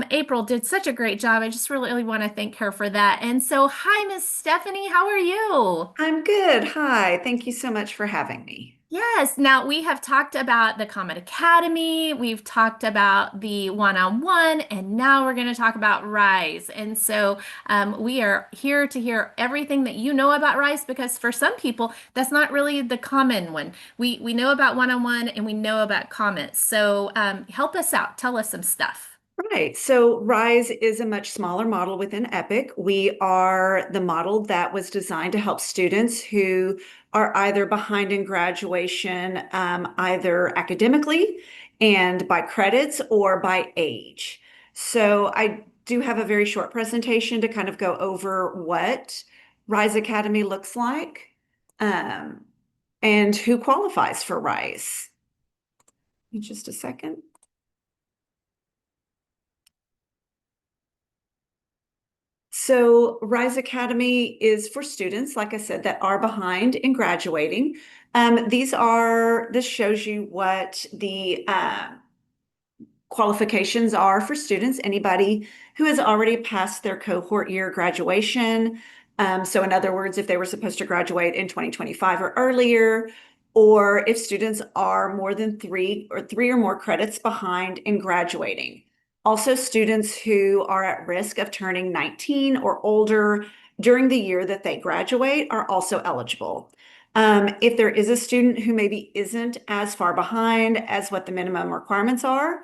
April did such a great job. I just really want to thank her for that. And so, hi, Miss Stephanie. How are you? I'm good. Hi. Thank you so much for having me. Yes. Now we have talked about the Comet Academy. We've talked about the one-on-one, and now we're going to talk about Rise. And so we are here to hear everything that you know about Rise, because for some people, that's not really the common one. We know about one-on-one and we know about Comet. So help us out. Tell us some stuff. Right. So RISE is a much smaller model within EPIC. We are the model that was designed to help students who are either behind in graduation, either academically and by credits or by age. So I do have a very short presentation to kind of go over what RISE Academy looks like, and who qualifies for RISE. In just a second. So Rise Academy is for students, like I said, that are behind in graduating. This shows you what the qualifications are for students, anybody who has already passed their cohort year graduation. So in other words, if they were supposed to graduate in 2025 or earlier, or if students are more than three or more credits behind in graduating. Also, students who are at risk of turning 19 or older during the year that they graduate are also eligible. If there is a student who maybe isn't as far behind as what the minimum requirements are,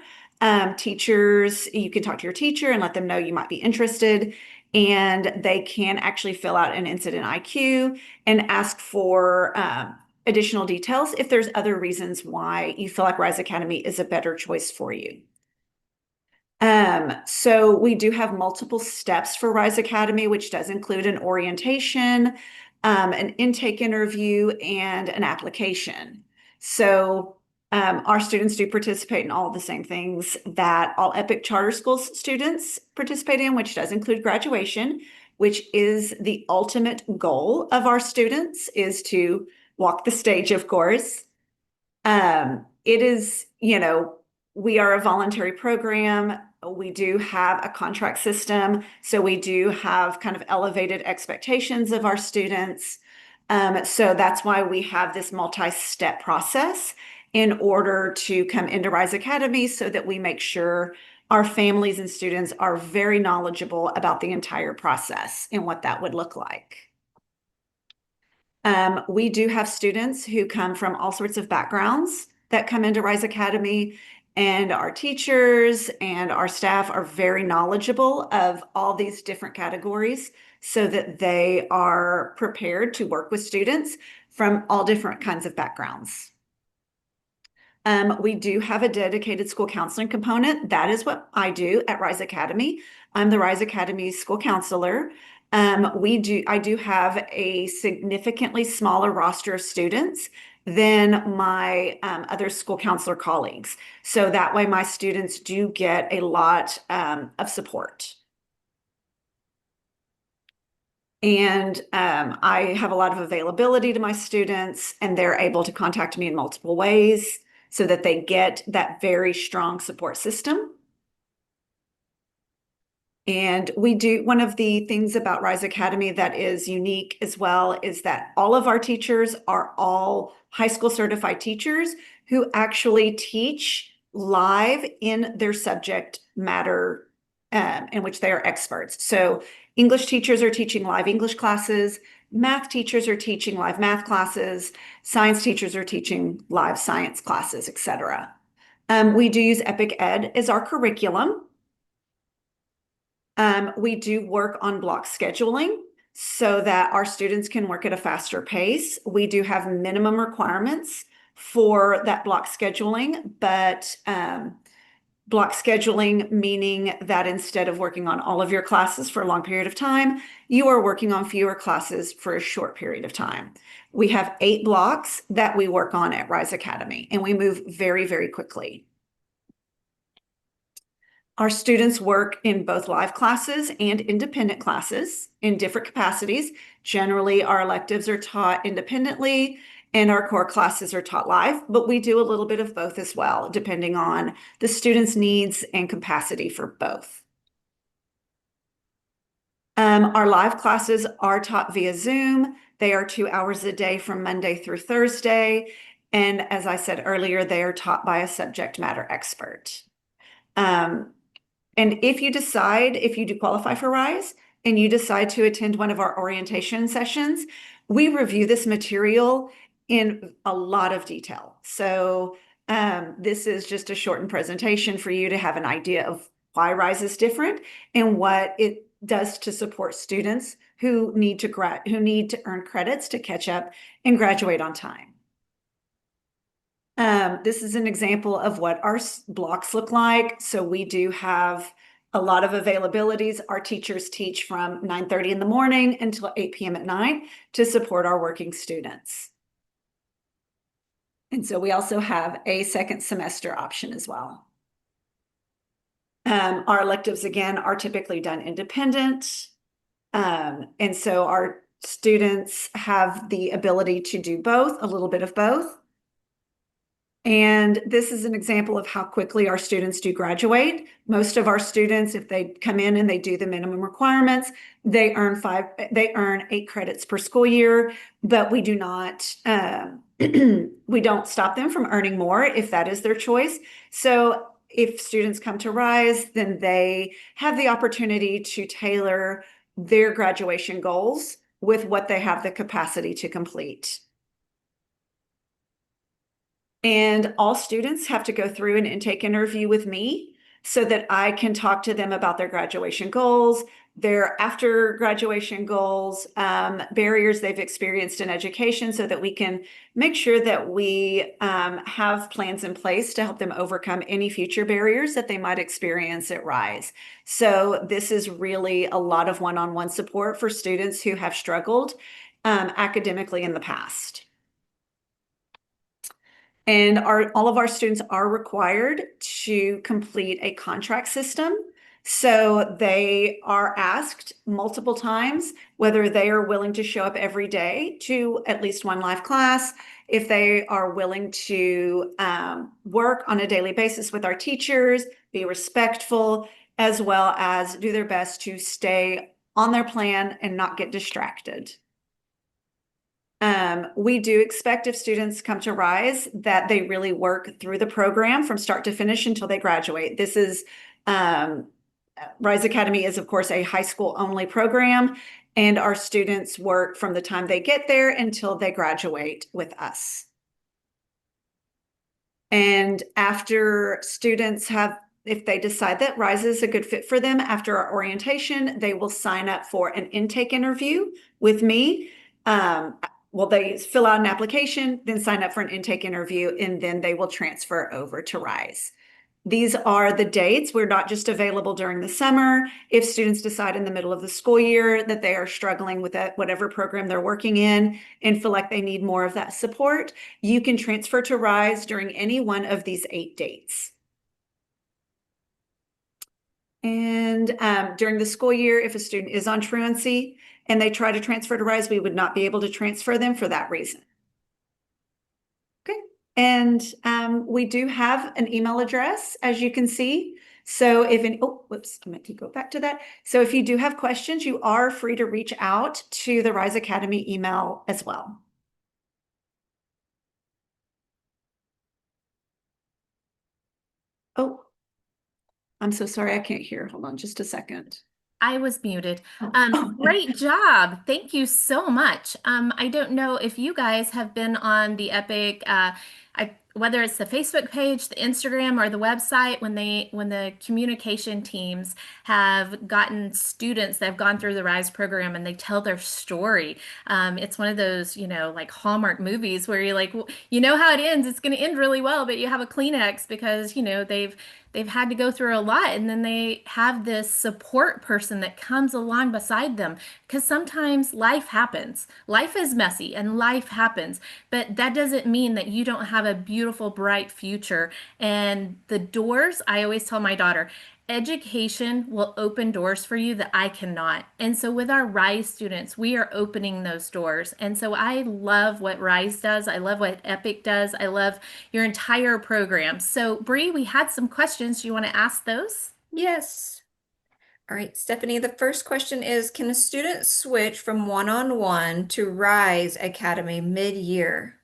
teachers, you can talk to your teacher and let them know you might be interested, and they can actually fill out an incident IQ and ask for additional details if there's other reasons why you feel like Rise Academy is a better choice for you. So we do have multiple steps for Rise Academy, which does include an orientation, an intake interview, and an application. So our students do participate in all the same things that all EPIC charter schools students participate in, which does include graduation, which is the ultimate goal of our students, is to walk the stage, of course. It is, we are a voluntary program. We do have a contract system, so we do have kind of elevated expectations of our students. So that's why we have this multi-step process in order to come into Rise Academy, so that we make sure our families and students are very knowledgeable about the entire process and what that would look like. We do have students who come from all sorts of backgrounds that come into Rise Academy, and our teachers and our staff are very knowledgeable of all these different categories, so that they are prepared to work with students from all different kinds of backgrounds. We do have a dedicated school counseling component. That is what I do at Rise Academy. I'm the Rise Academy school counselor. I do have a significantly smaller roster of students than my other school counselor colleagues. So that way my students do get a lot of support. And I have a lot of availability to my students, and they're able to contact me in multiple ways, so that they get that very strong support system. And one of the things about Rise Academy that is unique as well is that all of our teachers are all high school certified teachers who actually teach live in their subject matter, in which they are experts. So English teachers are teaching live English classes, math teachers are teaching live math classes, science teachers are teaching live science classes, etc. We do use Epic Ed as our curriculum. We do work on block scheduling. so that our students can work at a faster pace. We do have minimum requirements for that block scheduling, but block scheduling meaning that instead of working on all of your classes for a long period of time, you are working on fewer classes for a short period of time. We have 8 blocks that we work on at Rise Academy, and we move very, very quickly. Our students work in both live classes and independent classes in different capacities. Generally, our electives are taught independently and our core classes are taught live, but we do a little bit of both as well, depending on the students' needs and capacity for both. Our live classes are taught via Zoom. They are 2 hours a day from Monday through Thursday. And as I said earlier, they are taught by a subject matter expert. And if you do qualify for RISE and you decide to attend one of our orientation sessions, we review this material in a lot of detail. So this is just a shortened presentation for you to have an idea of why RISE is different and what it does to support students who need to earn credits to catch up and graduate on time. This is an example of what our blocks look like. So we do have a lot of availabilities. Our teachers teach from 9:30 in the morning until 8 p.m. at night to support our working students. And so we also have a second semester option as well. Our electives, again, are typically done independent. And so our students have the ability to do both, a little bit of both. And this is an example of how quickly our students do graduate. Most of our students, if they come in and they do the minimum requirements, they earn 8 credits per school year, but we do not, we don't stop them from earning more if that is their choice. So if students come to RISE, then they have the opportunity to tailor their graduation goals with what they have the capacity to complete. And all students have to go through an intake interview with me so that I can talk to them about their graduation goals, their after graduation goals, barriers they've experienced in education, so that we can make sure that we have plans in place to help them overcome any future barriers that they might experience at RISE. So this is really a lot of one-on-one support for students who have struggled academically in the past. And all of our students are required to complete a contract system. So they are asked multiple times whether they are willing to show up every day to at least one live class, if they are willing to work on a daily basis with our teachers, be respectful, as well as do their best to stay on their plan and not get distracted. We do expect if students come to RISE that they really work through the program from start to finish until they graduate. This is RISE Academy is, of course, a high school only program, and our students work from the time they get there until they graduate with us. And after students if they decide that RISE is a good fit for them after our orientation, they will sign up for an intake interview with me. Well, they fill out an application, then sign up for an intake interview, and then they will transfer over to RISE. These are the dates. We're not just available during the summer. If students decide in the middle of the school year that they are struggling with whatever program they're working in and feel like they need more of that support, you can transfer to RISE during any one of these 8 dates. And during the school year, if a student is on truancy and they try to transfer to RISE, we would not be able to transfer them for that reason. Okay, and we do have an email address, as you can see. So whoops, I meant to go back to that. So if you do have questions, you are free to reach out to the RISE Academy email as well. Oh, I'm so sorry, I can't hear. Hold on just a second. I was muted. Great job. Thank you so much. I don't know if you guys have been on the EPIC whether it's the Facebook page, the Instagram, or the website, when the communication teams have gotten students that have gone through the RISE program and they tell their story, it's one of those, like Hallmark movies where you're like, well, you know how it ends. It's going to end really well, but you have a Kleenex because, they've had to go through a lot, and then they have this support person that comes along beside them because sometimes life happens. Life is messy and life happens, but that doesn't mean that you don't have a beautiful, bright future. And the doors, I always tell my daughter, education will open doors for you that I cannot. And so with our RISE students, we are opening those doors. And so I love what RISE does. I love what EPIC does. I love your entire program. So Bree, we had some questions. Do you want to ask those? Yes. All right, Stephanie, the first question is, can a student switch from one-on-one to Rise Academy mid-year?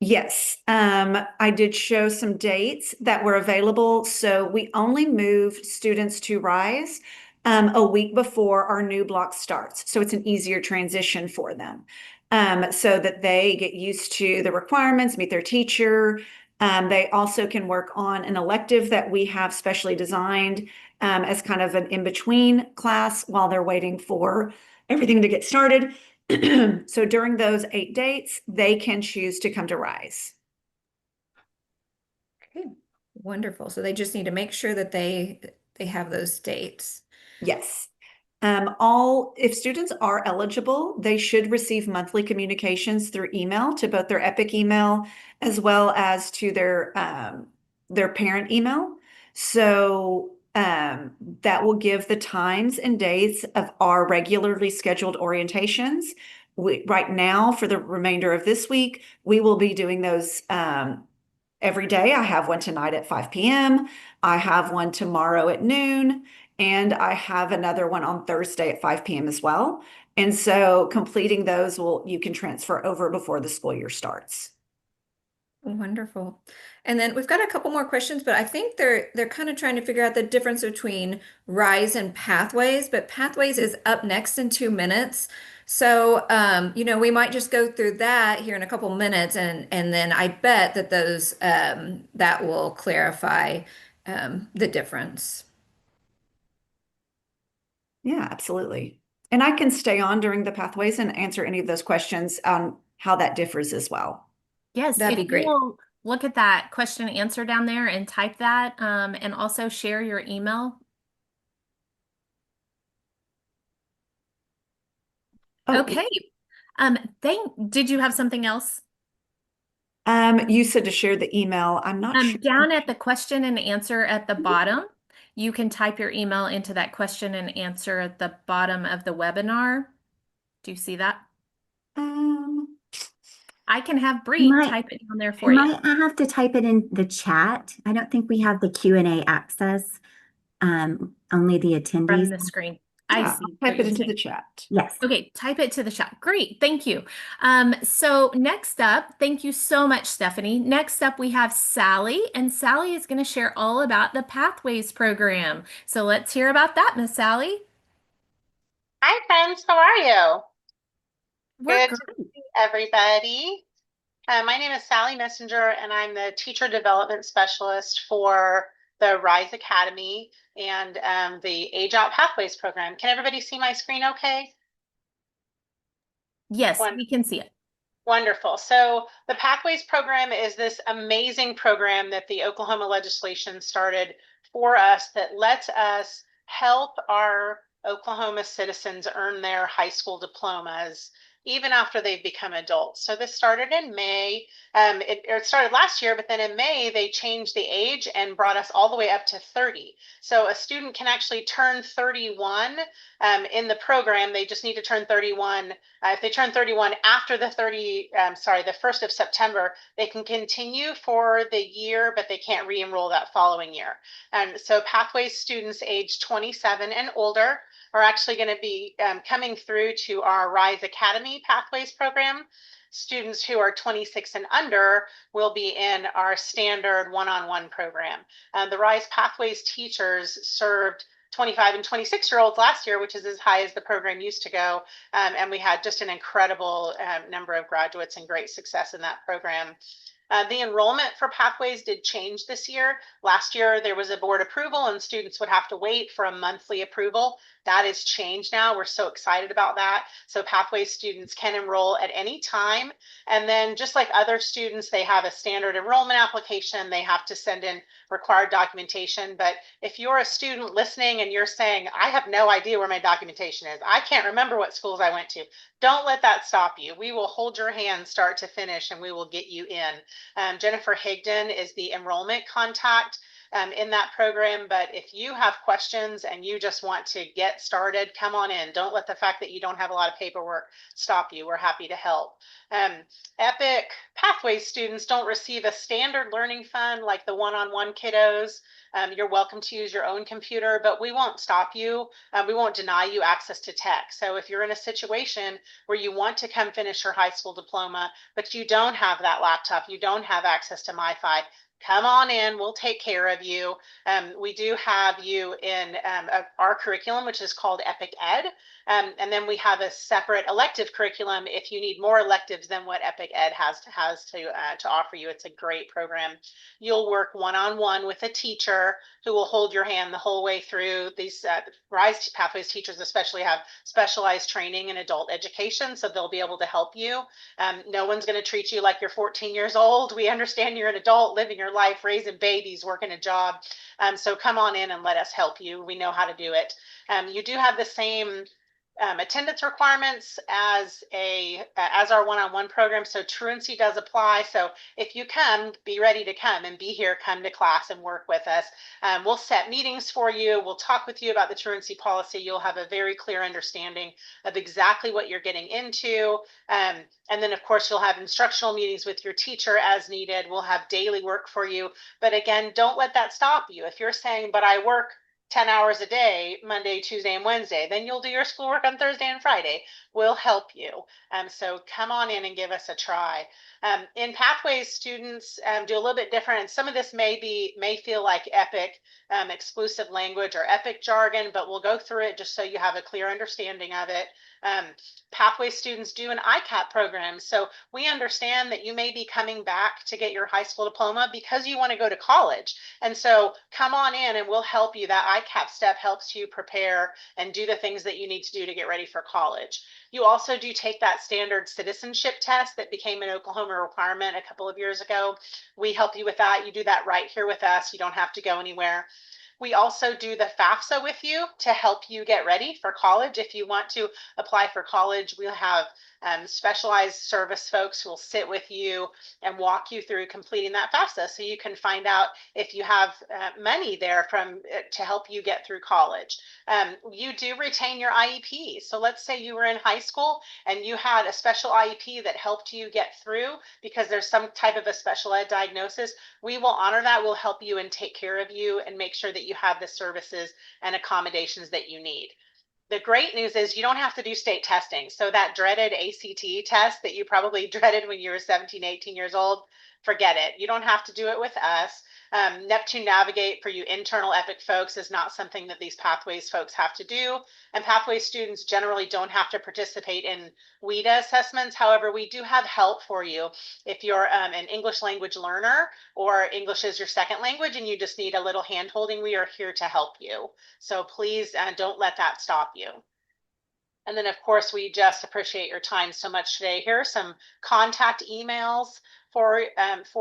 Yes, I did show some dates that were available. So we only moved students to Rise a week before our new block starts. So it's an easier transition for them, so that they get used to the requirements, meet their teacher. They also can work on an elective that we have specially designed as kind of an in-between class while they're waiting for everything to get started. So during those 8 dates, they can choose to come to Rise. Okay, wonderful. So they just need to make sure that they have those dates. Yes. If students are eligible, they should receive monthly communications through email to both their Epic email as well as to their parent email. So that will give the times and dates of our regularly scheduled orientations. Right now, for the remainder of this week, we will be doing those every day. I have one tonight at 5 p.m. I have one tomorrow at noon. And I have another one on Thursday at 5 p.m. as well. And so completing those you can transfer over before the school year starts. Wonderful. And then we've got a couple more questions, but I think they're kind of trying to figure out the difference between Rise and Pathways, but Pathways is up next in 2 minutes. So, we might just go through that here in a couple minutes, and then I bet that those that will clarify the difference. Yeah, absolutely. And I can stay on during the pathways and answer any of those questions on how that differs as well. Yes, That'd if be you great. will look at that question and answer down there and type that, and also share your email. Oh, Okay. Did you have something else? you said to share the email. I'm not sure. Down at the question and answer at the bottom, you can type your email into that question and answer at the bottom of the webinar. Do you see that? Um, I can have I Bree might, type it on there I for you. might have to type it in the chat. I don't think we have the Q&A access. Only the From attendees. the screen. I yeah, see I'll what type it you're into saying. the chat. Yes. Okay, type it to the chat. Great, thank you. So next up, thank you so much, Stephanie. Next up, we have Sally, and Sally is going to share all about the Pathways program. So let's hear about that, Miss Sally. Hi, friends. How are you? We're Good to great. see everybody. My name is Sally Messenger, and I'm the Teacher Development Specialist for the RISE Academy and the Age Out Pathways program. Can everybody see my screen okay? Yes, One. we can see it. Wonderful. So the Pathways program is this amazing program that the Oklahoma legislation started for us that lets us help our Oklahoma citizens earn their high school diplomas even after they've become adults. So this started in May. It started last year, but then in May, they changed the age and brought us all the way up to 30. So a student can actually turn 31 in the program. They just need to turn 31 if they turn 31 after the 1st of September, they can continue for the year, but they can't re-enroll that following year. And so Pathways students age 27 and older are actually going to be coming through to our RISE Academy Pathways program. Students who are 26 and under will be in our standard one-on-one program. The RISE Pathways teachers served 25 and 26-year-olds last year, which is as high as the program used to go. And we had just an incredible number of graduates and great success in that program. The enrollment for Pathways did change this year. Last year, there was a board approval and students would have to wait for a monthly approval. That is changed now. We're so excited about that. So Pathways students can enroll at any time. And then just like other students, they have a standard enrollment application. They have to send in required documentation. But if you're a student listening and you're saying, I have no idea where my documentation is, I can't remember what schools I went to, don't let that stop you. We will hold your hand start to finish and we will get you in. Jennifer Higdon is the enrollment contact in that program. But if you have questions and you just want to get started, come on in. Don't let the fact that you don't have a lot of paperwork stop you. We're happy to help. EPIC Pathways students don't receive a standard learning fund like the one-on-one kiddos. You're welcome to use your own computer, but we won't stop you. We won't deny you access to tech. So if you're in a situation where you want to come finish your high school diploma, but you don't have that laptop, you don't have access to MiFi, come on in, we'll take care of you. We do have you in our curriculum, which is called Epic Ed. And then we have a separate elective curriculum if you need more electives than what Epic Ed has to offer you. It's a great program. You'll work one-on-one with a teacher who will hold your hand the whole way through. These RISE Pathways teachers especially have specialized training in adult education, so they'll be able to help you. No one's going to treat you like you're 14 years old. We understand you're an adult living your life, raising babies, working a job. So come on in and let us help you. We know how to do it. You do have the same attendance requirements as our one-on-one program. So truancy does apply. So if you come, be ready to come and be here, come to class and work with us. We'll set meetings for you. We'll talk with you about the truancy policy. You'll have a very clear understanding of exactly what you're getting into. And then of course you'll have instructional meetings with your teacher as needed. We'll have daily work for you. But again, don't let that stop you. If you're saying, but I work 10 hours a day, Monday, Tuesday, and Wednesday, then you'll do your schoolwork on Thursday and Friday. We'll help you. So come on in and give us a try. In Pathways, students do a little bit different, and some of this may feel like EPIC exclusive language or EPIC jargon, but we'll go through it just so you have a clear understanding of it. Pathways students do an ICAP program. So we understand that you may be coming back to get your high school diploma because you want to go to college. And so come on in and we'll help you. That ICAP step helps you prepare and do the things that you need to do to get ready for college. You also do take that standard citizenship test that became an Oklahoma requirement a couple of years ago. We help you with that. You do that right here with us. You don't have to go anywhere. We also do the FAFSA with you to help you get ready for college. If you want to apply for college, we'll have specialized service folks who will sit with you and walk you through completing that FAFSA so you can find out if you have money there to help you get through college. You do retain your IEP. So let's say you were in high school and you had a special IEP that helped you get through because there's some type of a special ed diagnosis. We will honor that. We'll help you and take care of you and make sure that you have the services and accommodations that you need. The great news is you don't have to do state testing. So that dreaded ACT test that you probably dreaded when you were 17, 18 years old, forget it. You don't have to do it with us. Neptune Navigate for you internal EPIC folks is not something that these Pathways folks have to do. And Pathways students generally don't have to participate in WIDA assessments. However, we do have help for you if you're an English language learner or English is your second language and you just need a little hand holding. We are here to help you. So please don't let that stop you. And then, of course, we just appreciate your time so much today. Here are some contact emails for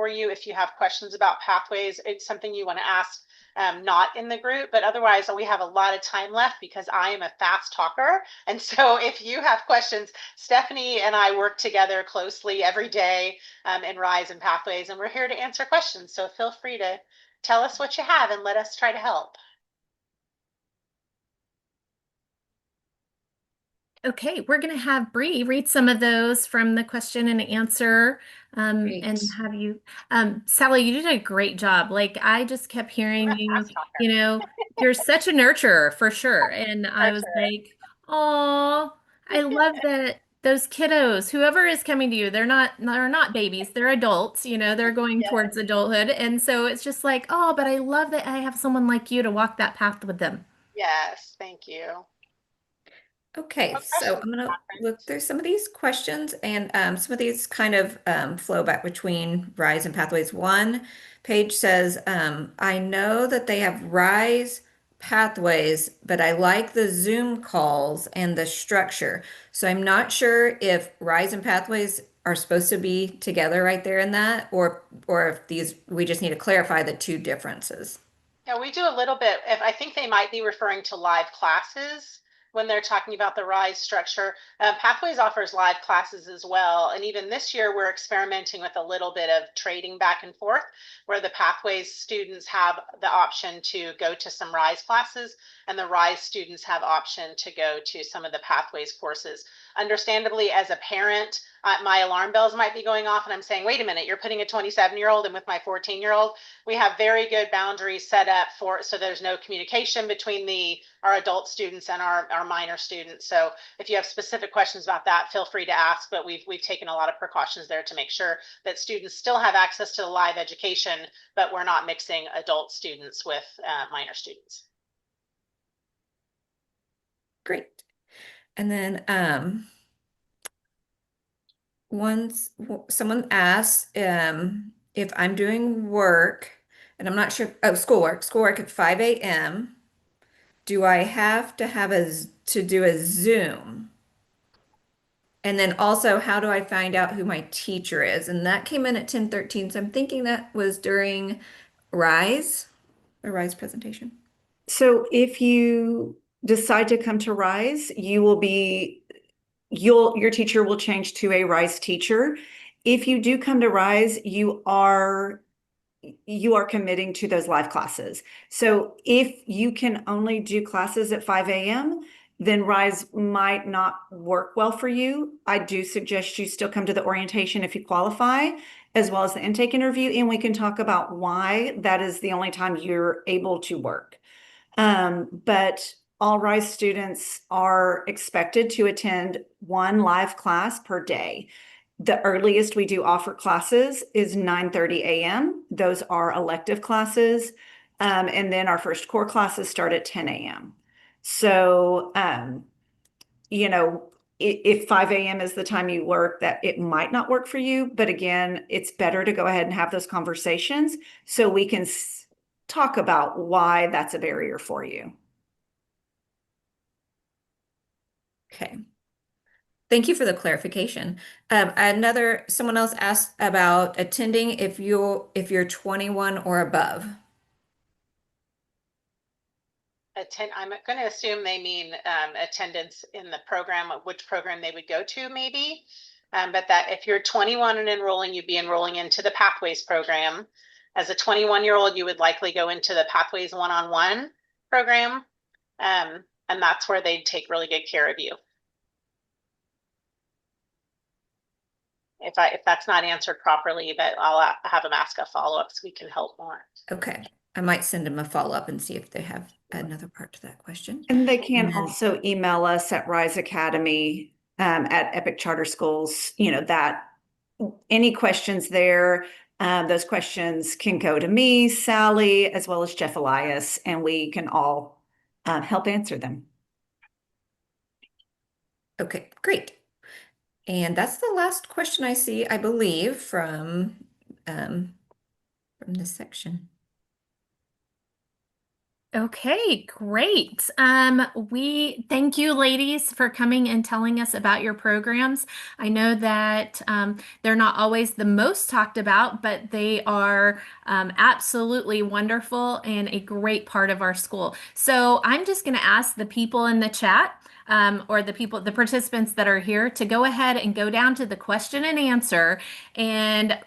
you if you have questions about Pathways. It's something you want to ask not in the group, but otherwise we have a lot of time left because I am a fast talker. And so if you have questions, Stephanie and I work together closely every day in RISE and Pathways, and we're here to answer questions. So feel free to tell us what you have and let us try to help. Okay, we're going to have Bree read some of those from the question and answer Great. and have you. Sally, you did a great job. Like I just kept hearing you, Fast talker. you're such a nurturer for sure. And I was Nurturer. like, oh, I love that those kiddos, whoever is coming to you, they're not babies, they're adults, they're going towards adulthood. And so it's just like, oh, but I love that I have someone like you to walk that path with them. Yes, thank you. Okay, What so questions, I'm gonna Catherine? look through some of these questions, and some of these kind of flow back between RISE and Pathways. One page says, I know that they have RISE Pathways, but I like the Zoom calls and the structure. So I'm not sure if RISE and Pathways are supposed to be together right there in that, or if these we just need to clarify the two differences. Yeah, we do a little bit. If I think they might be referring to live classes when they're talking about the RISE structure. Pathways offers live classes as well. And even this year, we're experimenting with a little bit of trading back and forth, where the Pathways students have the option to go to some RISE classes, and the RISE students have option to go to some of the Pathways courses. Understandably, as a parent, my alarm bells might be going off, and I'm saying, wait a minute, you're putting a 27-year-old in with my 14-year-old. We have very good boundaries set up for, so there's no communication between our adult students and our minor students. So if you have specific questions about that, feel free to ask, but we've taken a lot of precautions there to make sure that students still have access to the live education, but we're not mixing adult students with minor students. Great. And then once someone asks if I'm doing work, and I'm not sure, oh, schoolwork at 5 a.m., do I have to to do a Zoom? And then also, how do I find out who my teacher is? And that came in at 10:13, so I'm thinking that was during Rise, a Rise presentation. So if you decide to come to RISE, your teacher will change to a RISE teacher. If you do come to RISE, you are committing to those live classes. So if you can only do classes at 5 a.m., then RISE might not work well for you. I do suggest you still come to the orientation if you qualify, as well as the intake interview, and we can talk about why that is the only time you're able to work. But all RISE students are expected to attend one live class per day. The earliest we do offer classes is 9:30 a.m. Those are elective classes. And then our first core classes start at 10 a.m. So, if 5 a.m. is the time you work, that it might not work for you. But again, it's better to go ahead and have those conversations so we can talk about why that's a barrier for you. Okay. Thank you for the clarification. Someone else asked about attending if you're 21 or above. I'm going to assume they mean attendance in the program, which program they would go to, maybe. But that if you're 21 and enrolling, you'd be enrolling into the Pathways program. As a 21-year-old, you would likely go into the Pathways one-on-one program, and that's where they'd take really good care of you. If that's not answered properly, but I'll have them ask a follow-up so we can help more. Okay. I might send them a follow-up and see if they have another part to that question. And they can And then- also email us at Rise Academy at Epic Charter Schools. That any questions there, those questions can go to me, Sally, as well as Jeff Elias, and we can all help answer them. Okay, great. And that's the last question I see, I believe, from this section. Okay, great. We thank you, ladies, for coming and telling us about your programs. I know that they're not always the most talked about, but they are absolutely wonderful and a great part of our school. So I'm just going to ask the people in the chat or the participants that are here to go ahead and go down to the question and answer and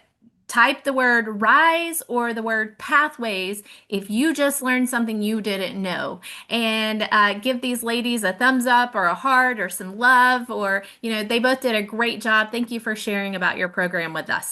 type the word rise or the word pathways if you just learned something you didn't know, and give these ladies a thumbs up or a heart or some love, or they both did a great job. Thank you for sharing about your program with us.